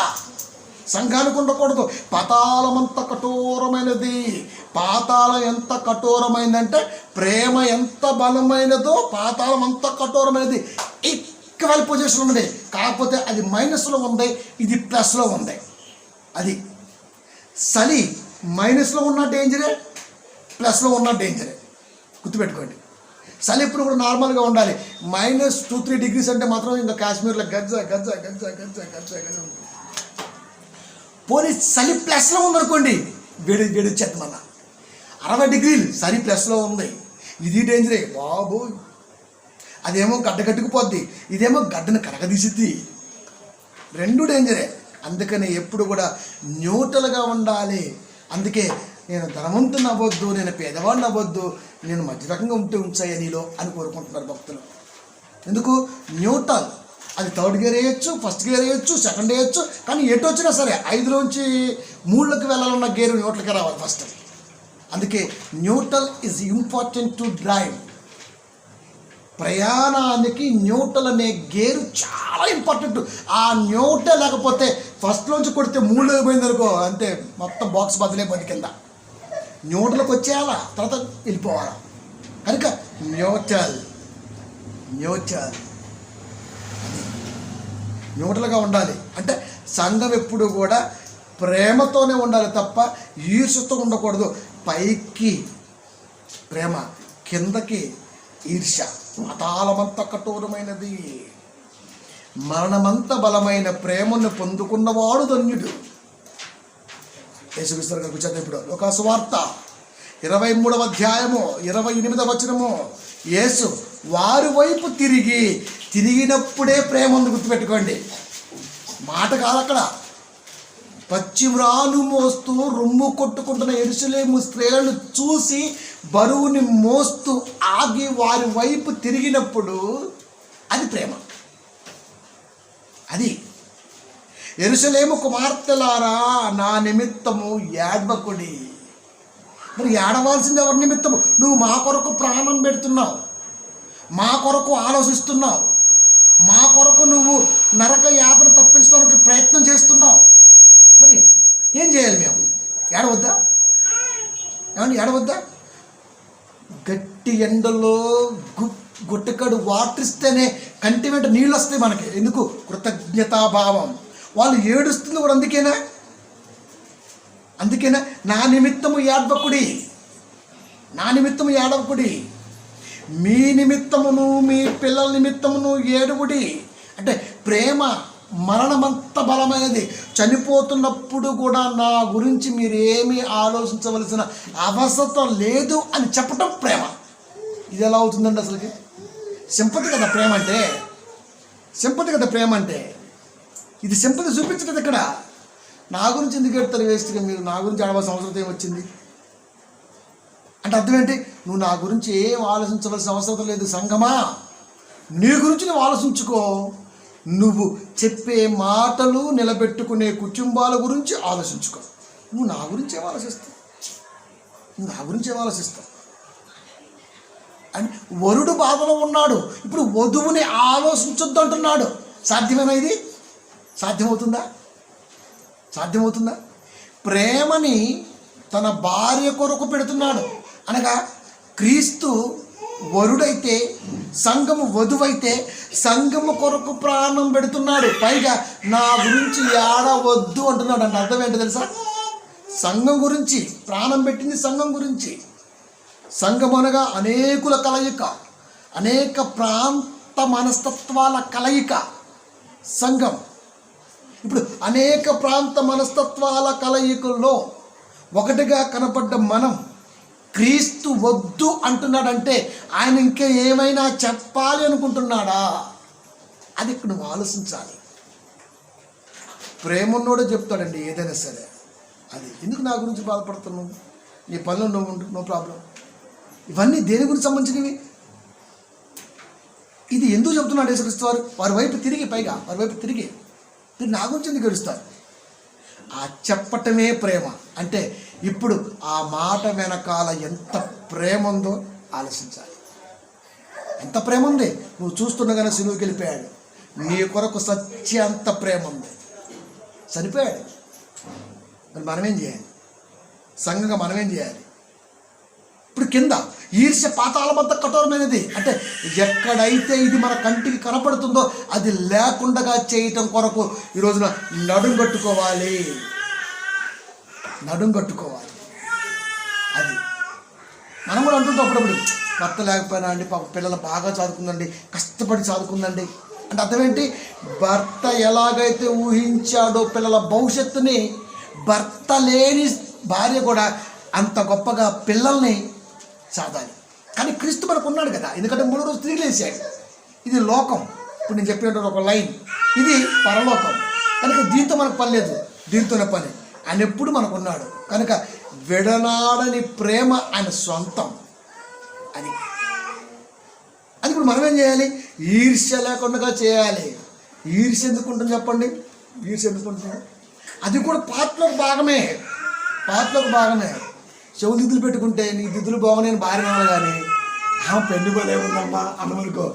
సంఘానికి ఉండకూడదు. పాతాళమంత కఠోరమైనది. పాతాళం ఎంత కఠోరమైందంటే ప్రేమ ఎంత బలమైనదో పాతాళం అంత కఠోరమైనది. ఈక్వల్ పొజిషన్ ఉంది. కాకపోతే అది మైనస్లో ఉంది, ఇది ప్లస్లో ఉంది. అది చలి మైనస్లో ఉన్న డేంజరే, ప్లస్లో ఉన్న డేంజరే. గుర్తుపెట్టుకోండి. చలి ఎప్పుడు కూడా నార్మల్గా ఉండాలి. -2-3 degrees అంటే మాత్రం ఇంకా కాశ్మీర్లో గజ్జ ఉంటుంది. పోనీ చలి ప్లస్లో ఉందనుకోండి, వేడి వచ్చేది. మన 60 degrees చలి ప్లస్లో ఉంది, ఇది డేంజరే బాబు. అదేమో గడ్డ కట్టుకుపోద్ది, ఇదేమో గడ్డను కరగదీసిద్ది. 2 డేంజరే. అందుకని ఎప్పుడు కూడా న్యూట్రల్గా ఉండాలి. అందుకే నేను ధనవంతుని అవ్వద్దు, నేను పేదవాడిని అవ్వద్దు, నేను మధ్య రకంగా ఉంచాయి నీలో అని కోరుకుంటున్నారు భక్తులు. ఎందుకు? న్యూట్రల్. అది 3rd gear వేయచ్చు, 1st gear వేయచ్చు, 2nd వేయచ్చు. కానీ ఎటు వచ్చినా సరే 5లోంచి 3లోకి వెళ్ళాలన్న గేరు న్యూట్రల్గా రావాలి ఫస్ట్. అందుకే neutral is important to drive. ప్రయాణానికి న్యూట్రల్ అనే గేరు చాలా ఇంపార్టెంట్. ఆ న్యూట్రల్ లేకపోతే ఫస్ట్లోంచి కొడితే 3లోకి పోయింది అనుకో, అంతే, మొత్తం బాక్స్ బదిలైపోయింది కింద. న్యూట్రల్కి వచ్చేయాలా, తర్వాత వెళ్ళిపోవాలా. కనుక న్యూట్రల్గా ఉండాలి. అంటే సంఘం ఎప్పుడు కూడా ప్రేమతోనే ఉండాలి తప్ప ఈర్ష్యతో ఉండకూడదు. పైకి ప్రేమ, కిందకి ఈర్ష్య. పాతాళమంత కఠోరమైనది, మరణమంత బలమైన ప్రేమను పొందుకున్నవాడు ధన్యుడు. యేసుక్రీస్తు గారు కూర్చొని ఇప్పుడు లోకా సువార్త 23వ అధ్యాయము 28వ వచనము. యేసు వారి వైపు తిరిగినప్పుడే ప్రేమ ఉంది. గుర్తుపెట్టుకోండి, మాట కాదు అక్కడ. పచ్చిమ్రాలు మోస్తూ రొమ్ము కొట్టుకుంటున్న యెరూషలేము స్త్రీలను చూసి బరువుని మోస్తూ ఆగి వారి వైపు తిరిగినప్పుడు అది ప్రేమ. అది యెరూషలేము కుమార్తెలారా నా నిమిత్తము ఏడ్వకుడి. మరి ఏడవలసింది ఎవరి నిమిత్తము? నువ్వు మా కొరకు ప్రాణం పెడుతున్నావు, మా కొరకు ఆలోచిస్తున్నావు, మా కొరకు నువ్వు నరక యాతన తప్పించడానికి ప్రయత్నం చేస్తున్నావు. మరి ఏం చేయాలి మేము? ఏడవద్దా? ఏమన్నా ఏడవద్దా? గట్టి ఎండలో గుట్టకడు వాటర్ ఇస్తేనే కంటి వెంట నీళ్ళు వస్తాయి మనకి. ఎందుకు? కృతజ్ఞతాభావం. వాళ్ళు ఏడుస్తుంది కూడా అందుకేనా నా నిమిత్తము ఏడవకుడి, నా నిమిత్తము ఏడవకుడి, మీ నిమిత్తమును మీ పిల్లల నిమిత్తమును ఏడువుడి. అంటే ప్రేమ మరణమంత బలమైనది. చనిపోతున్నప్పుడు కూడా నా గురించి మీరేమీ ఆలోచించవలసిన అవసరం లేదు అని చెప్పటం ప్రేమ. ఇది ఎలా అవుతుందండి అసలుకి? సింపతి కదా ప్రేమ అంటే, సింపతి కదా ప్రేమ అంటే. ఇది సింపతి చూపించలేదు ఇక్కడ. నా గురించి ఎందుకు ఎడతారు వేస్ట్గా మీరు? నా గురించి ఆడవలసిన అవసరం ఏమొచ్చింది అంటే అర్థం ఏంటి? నువ్వు నా గురించి ఏం ఆలోచించవలసిన అవసరం లేదు సంగమా. నీ గురించి నువ్వు ఆలోచించుకో. నువ్వు చెప్పే మాటలు నిలబెట్టుకునే కుటుంబాల గురించి ఆలోచించుకో. నువ్వు నా గురించి ఏం ఆలోచిస్తావు? నువ్వు నా గురించి ఏం ఆలోచిస్తావు? అని వరుడు బాధలో ఉన్నాడు, ఇప్పుడు వధువుని ఆలోచించొద్దు అంటున్నాడు. సాధ్యమేనా ఇది? సాధ్యమవుతుందా? ప్రేమని తన భార్య కొరకు పెడుతున్నాడు. అనగా క్రీస్తు వరుడైతే, సంఘము వధువైతే సంఘము కొరకు ప్రాణం పెడుతున్నాడు. పైగా నా గురించి ఏడవద్దు అంటున్నాడు. అంటే అర్థం ఏంటో తెలుసా? సంఘం గురించి ప్రాణం పెట్టింది, సంఘం గురించి. సంఘం అనగా అనేకుల కలయిక, అనేక ప్రాంత మనస్తత్వాల కలయిక సంఘం. ఇప్పుడు అనేక ప్రాంత మనస్తత్వాల కలయికల్లో ఒకటిగా కనపడ్డ మనం క్రీస్తు వద్దు అంటున్నాడంటే ఆయన ఇంకా ఏమైనా చెప్పాలి అనుకుంటున్నాడా? అది ఇక్కడ నువ్వు ఆలోచించాలి. ప్రేమన్నోడే చెప్తాడండి ఏదైనా సరే. అది ఎందుకు నా గురించి బాధపడుతున్నావు? నీ పనులు నువ్వు ఉండు, నో ప్రాబ్లం. ఇవన్నీ దేని గురించి సంబంధించినవి? ఇది ఎందుకు చెప్తున్నాడు యేసుక్రీస్తు వారు? వారి వైపు తిరిగి, పైగా వారి వైపు తిరిగి మీరు నా గురించి ఎందుకు గెలుస్తారు? ఆ చెప్పటమే ప్రేమ. అంటే ఇప్పుడు ఆ మాట వెనకాల ఎంత ప్రేమ ఉందో ఆలోచించాలి. ఎంత ప్రేమ ఉంది? నువ్వు చూస్తుండగానే సిలువకి వెళ్ళిపోయాడు. నీ కొరకు సత్య అంత ప్రేమ ఉంది, చనిపోయాడు. మరి మనమేం చేయాలి? సంఘంగా మనమేం చేయాలి? ఇప్పుడు కింద ఈర్ష్య పాతాళమంత కఠోరమైనది. అంటే ఎక్కడైతే ఇది మన కంటికి కనపడుతుందో అది లేకుండా చేయటం కొరకు ఈ రోజున నడుం కట్టుకోవాలి. అది మనం కూడా అంటుంటాం అప్పుడప్పుడు, భర్త లేకపోయినా అండి, పాప పిల్లలు బాగా చదువుకుందండి, కష్టపడి చదువుకుందండి అంటే అర్థం ఏంటి? భర్త ఎలాగైతే ఊహించాడో పిల్లల భవిష్యత్తుని, భర్త లేని భార్య కూడా అంత గొప్పగా పిల్లల్ని సాధాలి. కానీ క్రీస్తు మనకు ఉన్నాడు కదా, ఎందుకంటే 3 రోజులు తిరిగి లేచాడు. ఇది లోకం. ఇప్పుడు నేను చెప్పినట్టు ఒక లైన్, ఇది పరలోకం. కనుక దీంతో మనకు పని లేదు, దీంతోనే పని. ఆయన ఎప్పుడు మనకు ఉన్నాడు కనుక విడనాడని ప్రేమ ఆయన సొంతం. అది ఇప్పుడు మనం ఏం చేయాలి? ఈర్ష్య లేకుండా చేయాలి. ఈర్ష్య ఎందుకు ఉంటుంది చెప్పండి? ఈర్ష్య ఎందుకు ఉంటుంది? అది కూడా పాటలోకి భాగమే. చెవు దిద్దులు పెట్టుకుంటే నీ దిద్దులు బాగున్నాయని భార్య అనాలి, కానీ పెళ్లి పోలే ఉందమ్మా అన్నమనుకో,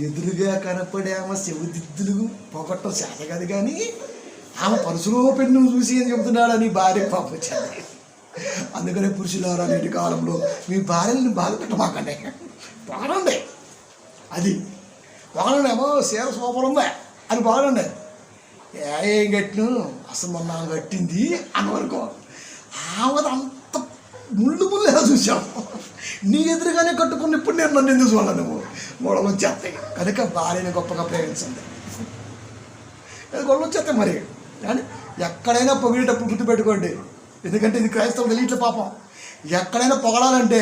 ఎదురుగా కనపడే ఆమె చెవు దిద్దులు పొగట్టం చేత కాదు, కానీ ఆమె పరుసులో పెన్ను చూసి అని చెబుతున్నాడు అని భార్య పంపించాలి. అందుకనే పురుషులారా నేటి కాలంలో మీ భార్యని బాధ పెట్టమాకండి. బాగుండే అది బాగుండేమో చీర సూపర్ ఉందా అని బాగుండే, ఏం కట్టిను అసలు మొన్న కట్టింది అన్నమనుకో, ఆమె అంత ముళ్ళులా చూసాము. నీ ఎదురుగానే కట్టుకుని ఇప్పుడు నేను నన్ను ఎందుకు చూడాలి? నువ్వు గొడవలు వచ్చేస్తాయి కనుక భార్యని గొప్పగా ప్రేమించండి. గొడవలు వచ్చేస్తాయి మరి. కానీ ఎక్కడైనా పొగిడేటప్పుడు గుర్తుపెట్టుకోండి, ఎందుకంటే ఇది క్రైస్తవ తెలియట్లే పాపం. ఎక్కడైనా పొగడాలంటే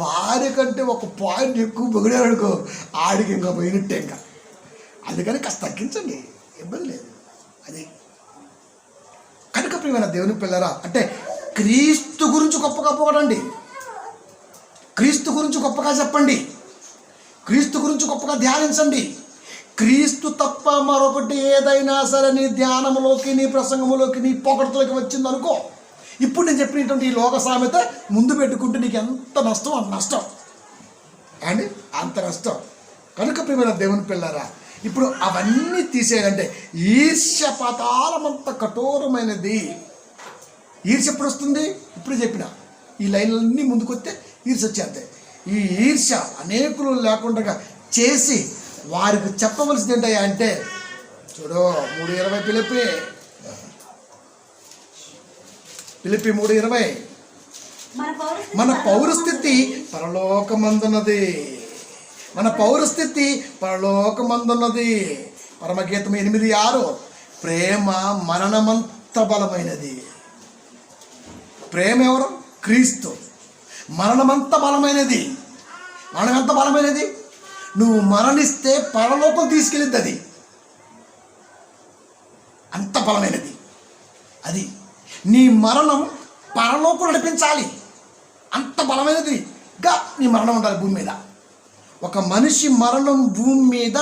భార్య కంటే ఒక పాయింట్ ఎక్కువ పొగిడారనుకో, ఆడికి ఇంకా పోయినట్టే. ఇంకా అందుకని కాస్త తగ్గించండి, ఇబ్బంది లేదు. అది కనుక ప్రియమైన దేవుని పిల్లరా, అంటే క్రీస్తు గురించి గొప్పగా పొగడండి. క్రీస్తు గురించి గొప్పగా చెప్పండి, క్రీస్తు గురించి గొప్పగా ధ్యానించండి. క్రీస్తు తప్ప మరొకటి ఏదైనా సరే నీ ధ్యానంలోకి, నీ ప్రసంగంలోకి, నీ పొగడతలోకి వచ్చిందనుకో, ఇప్పుడు నేను చెప్పినటువంటి ఈ లోక సామెత ముందు పెట్టుకుంటే నీకు ఎంత నష్టం, అంత నష్టం అండి, అంత నష్టం. కనుక ప్రియమైన దేవుని పిల్లరా, ఇప్పుడు అవన్నీ తీసేయాలంటే ఈర్ష్య పాతాళమంత కఠోరమైనది. ఈర్ష్య ఎప్పుడు వస్తుంది? ఇప్పుడు చెప్పిన ఈ లైన్లన్నీ ముందుకొస్తే ఈర్ష్య వచ్చేస్తాయి. ఈ ఈర్ష్య అనేకులు లేకుండా చేసి వారికి చెప్పవలసింది ఏంటయ్యా అంటే, చూడు 3:20 పిలిపి 3:20 మన పౌరస్థితి పరలోకమందున్నది, మన పౌరస్థితి పరలోకమందున్నది. పరమగీతం 8:6 ప్రేమ మరణమంత బలమైనది. ప్రేమ ఎవరు? క్రీస్తు. మరణమంత బలమైనది. మరణం ఎంత బలమైనది? నువ్వు మరణిస్తే పరలోకం తీసుకెళ్ళిద్ది, అది అంత బలమైనది. అది నీ మరణం పరలోకం నడిపించాలి, అంత బలమైనదిగా నీ మరణం ఉండాలి భూమి మీద. ఒక మనిషి మరణం భూమి మీద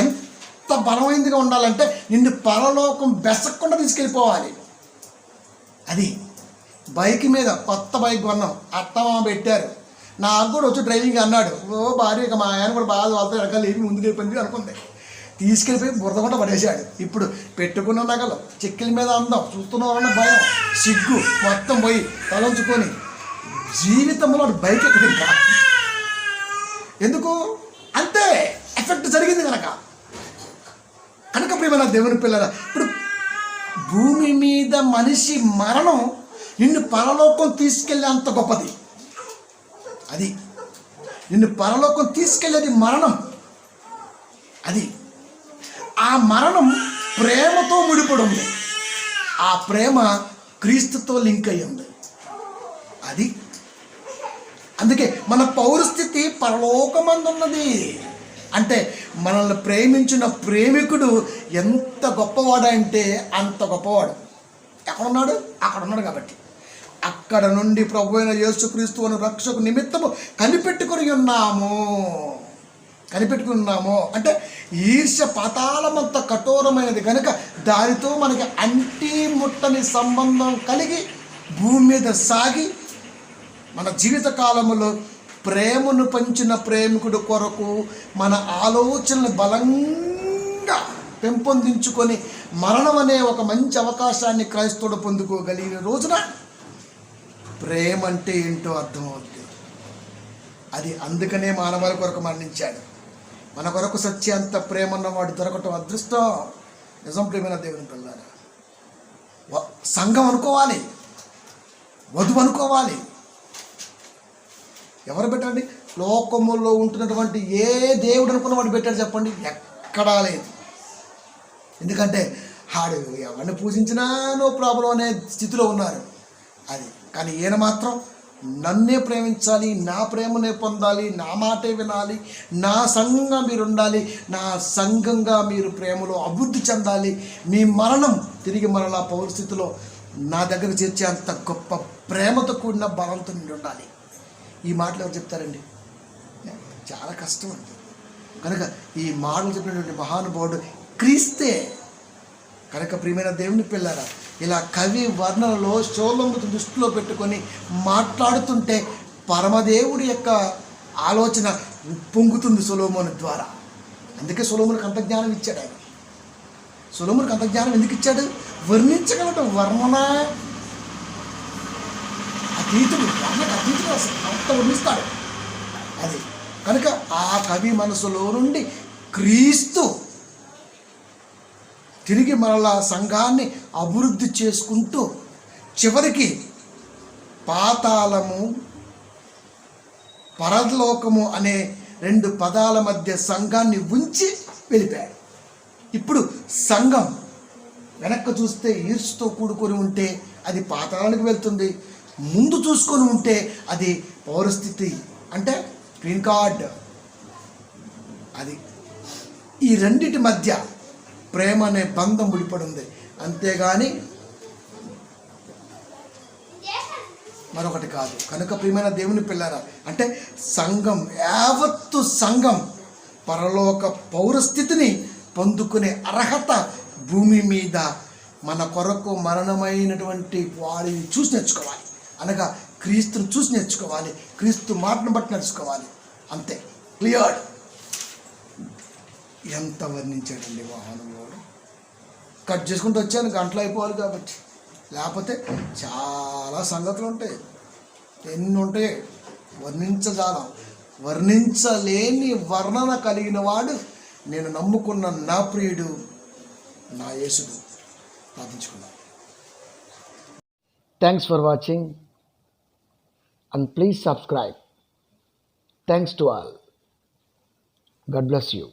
ఎంత బలమైనదిగా ఉండాలంటే నిన్ను పరలోకం బెసక్కుండా తీసుకెళ్ళిపోవాలి. అది బైక్ మీద కొత్త బైక్ కొన్నాం, అత్తమా పెట్టారు, నాకు కూడా వచ్చి డ్రైవింగ్ అన్నాడు. ఓ భార్య, ఇక మా ఆయన కూడా బాగా వాళ్ళతో రకాలు ఏమి ముందుకు వెళ్ళిపోయింది అనుకుంది, తీసుకెళ్ళిపోయి బురద కూడా పడేశాడు. ఇప్పుడు పెట్టుకున్న నగలు, చెక్కల మీద అందం, చూస్తున్నవాళ్ళన్న భయం, సిగ్గు మొత్తం పోయి తలంచుకొని జీవితంలో బైక్ ఎక్కడి ఇంకా ఎందుకు అంతే ఎఫెక్ట్ జరిగింది కనుక ప్రియమైన దేవుని పిల్లల, ఇప్పుడు భూమి మీద మనిషి మరణం నిన్ను పరలోకం తీసుకెళ్ళే అంత గొప్పది. అది నిన్ను పరలోకం తీసుకెళ్ళేది మరణం. అది ఆ మరణం ప్రేమతో ముడిపడి ఉంది, ఆ ప్రేమ క్రీస్తుతో లింక్ అయ్యి ఉంది. అది అందుకే మన పౌరస్థితి పరలోకమందున్నది. అంటే మనల్ని ప్రేమించిన ప్రేమికుడు ఎంత గొప్పవాడంటే అంత గొప్పవాడు. ఎక్కడున్నాడు? అక్కడ ఉన్నాడు. కాబట్టి అక్కడ నుండి ప్రభు అయిన యేసుక్రీస్తు అను రక్షకు నిమిత్తము కనిపెట్టుకుని ఉన్నాము. అంటే ఈర్ష్య పాతాళమంత కఠోరమైనది కనుక దానితో మనకి అంటి ముట్టని సంబంధం కలిగి భూమి మీద సాగి మన జీవిత కాలంలో ప్రేమను పంచిన ప్రేమికుడు కొరకు మన ఆలోచనలు బలంగా పెంపొందించుకొని మరణం అనే ఒక మంచి అవకాశాన్ని క్రైస్తవుడు పొందుకోగలిగిన రోజున ప్రేమ అంటే ఏంటో అర్థమవుతుంది. అది అందుకనే మానవాళి కొరకు మరణించాడు. మన కొరకు సత్యాంత ప్రేమ ఉన్నవాడు దొరకటం అదృష్టం. నిజం ప్రేమైన దేవుని పిల్లారా, సంఘం అనుకోవాలి, వధువు అనుకోవాలి. ఎవరు పెట్టండి? లోకములో ఉంటున్నటువంటి ఏ దేవుడు అనుకున్న వాడు పెట్టాడు చెప్పండి? ఎక్కడా లేదు. ఎందుకంటే ఆడు ఎవరిని పూజించినా నో ప్రాబ్లం అనే స్థితిలో ఉన్నారు. అది కానీ ఈయన మాత్రం నన్నే ప్రేమించాలి, నా ప్రేమనే పొందాలి, నా మాటే వినాలి, నా సంఘంగా మీరు ఉండాలి, నా సంఘంగా మీరు ప్రేమలో అభివృద్ధి చెందాలి, మీ మరణం తిరిగి మరలా పౌరస్థితిలో నా దగ్గర చేర్చే అంత గొప్ప ప్రేమతో కూడిన బలంతో నిండి ఉండాలి. ఈ మాటలు ఎవరు చెప్తారండి? చాలా కష్టం అండి. కనుక ఈ మాటలు చెప్పినటువంటి మహానుభావుడు క్రీస్తే. కనుక ప్రియమైన దేవుని పిల్లరా, ఇలా కవి వర్ణనలో శోలమును దృష్టిలో పెట్టుకొని మాట్లాడుతుంటే పరమదేవుడి యొక్క ఆలోచన ఉప్పొంగుతుంది సొలొమోను ద్వారా. అందుకే సొలొమోనుకు అంత జ్ఞానం ఇచ్చాడు ఆయన. సొలొమోనుకు అంత జ్ఞానం ఎందుకు ఇచ్చాడు? వర్ణించగలట వర్ణన అతీతుడు, వర్ణకు అతీతుడు, అంత వర్ణిస్తాడు. అది కనుక ఆ కవి మనసులో నుండి క్రీస్తు తిరిగి మరలా సంఘాన్ని అభివృద్ధి చేసుకుంటూ చివరికి పాతాళము పరలోకము అనే 2 పదాల మధ్య సంఘాన్ని ఉంచి వెళ్ళిపోయాడు. ఇప్పుడు సంఘం వెనక్కి చూస్తే ఈర్ష్యతో కూడుకొని ఉంటే అది పాతాళానికి వెళ్తుంది, ముందు చూసుకొని ఉంటే అది పౌరస్థితి అంటే గ్రీన్ కార్డ్. అది ఈ రెండిటి మధ్య ప్రేమ అనే బంధం ముడిపడి ఉంది. అంతేగాని మరొకటి కాదు. కనుక ప్రియమైన దేవుని పిల్లారా, అంటే సంఘం, యావత్తు సంఘం పరలోక పౌరస్థితిని పొందుకునే అర్హత భూమి మీద మన కొరకు మరణమైనటువంటి వాడిని చూసి నేర్చుకోవాలి. అనగా క్రీస్తుని చూసి నేర్చుకోవాలి, క్రీస్తు మాటను బట్టి నేర్చుకోవాలి. అంతే, క్లియర్. ఎంత వర్ణించాడండి మహానుభావుడు. కట్ చేసుకుంటూ వచ్చాను, గంటలు అయిపోవాలి కాబట్టి. లేకపోతే చాలా సంగతులు ఉంటాయి, ఎన్ని ఉంటాయి, వర్ణించలేని వర్ణన కలిగిన వాడు నేను నమ్ముకున్న నా ప్రియుడు, నా యేసుడు. ప్రార్థించుకున్నాను. Thanks for watching and please subscribe. Thanks to all. God bless you.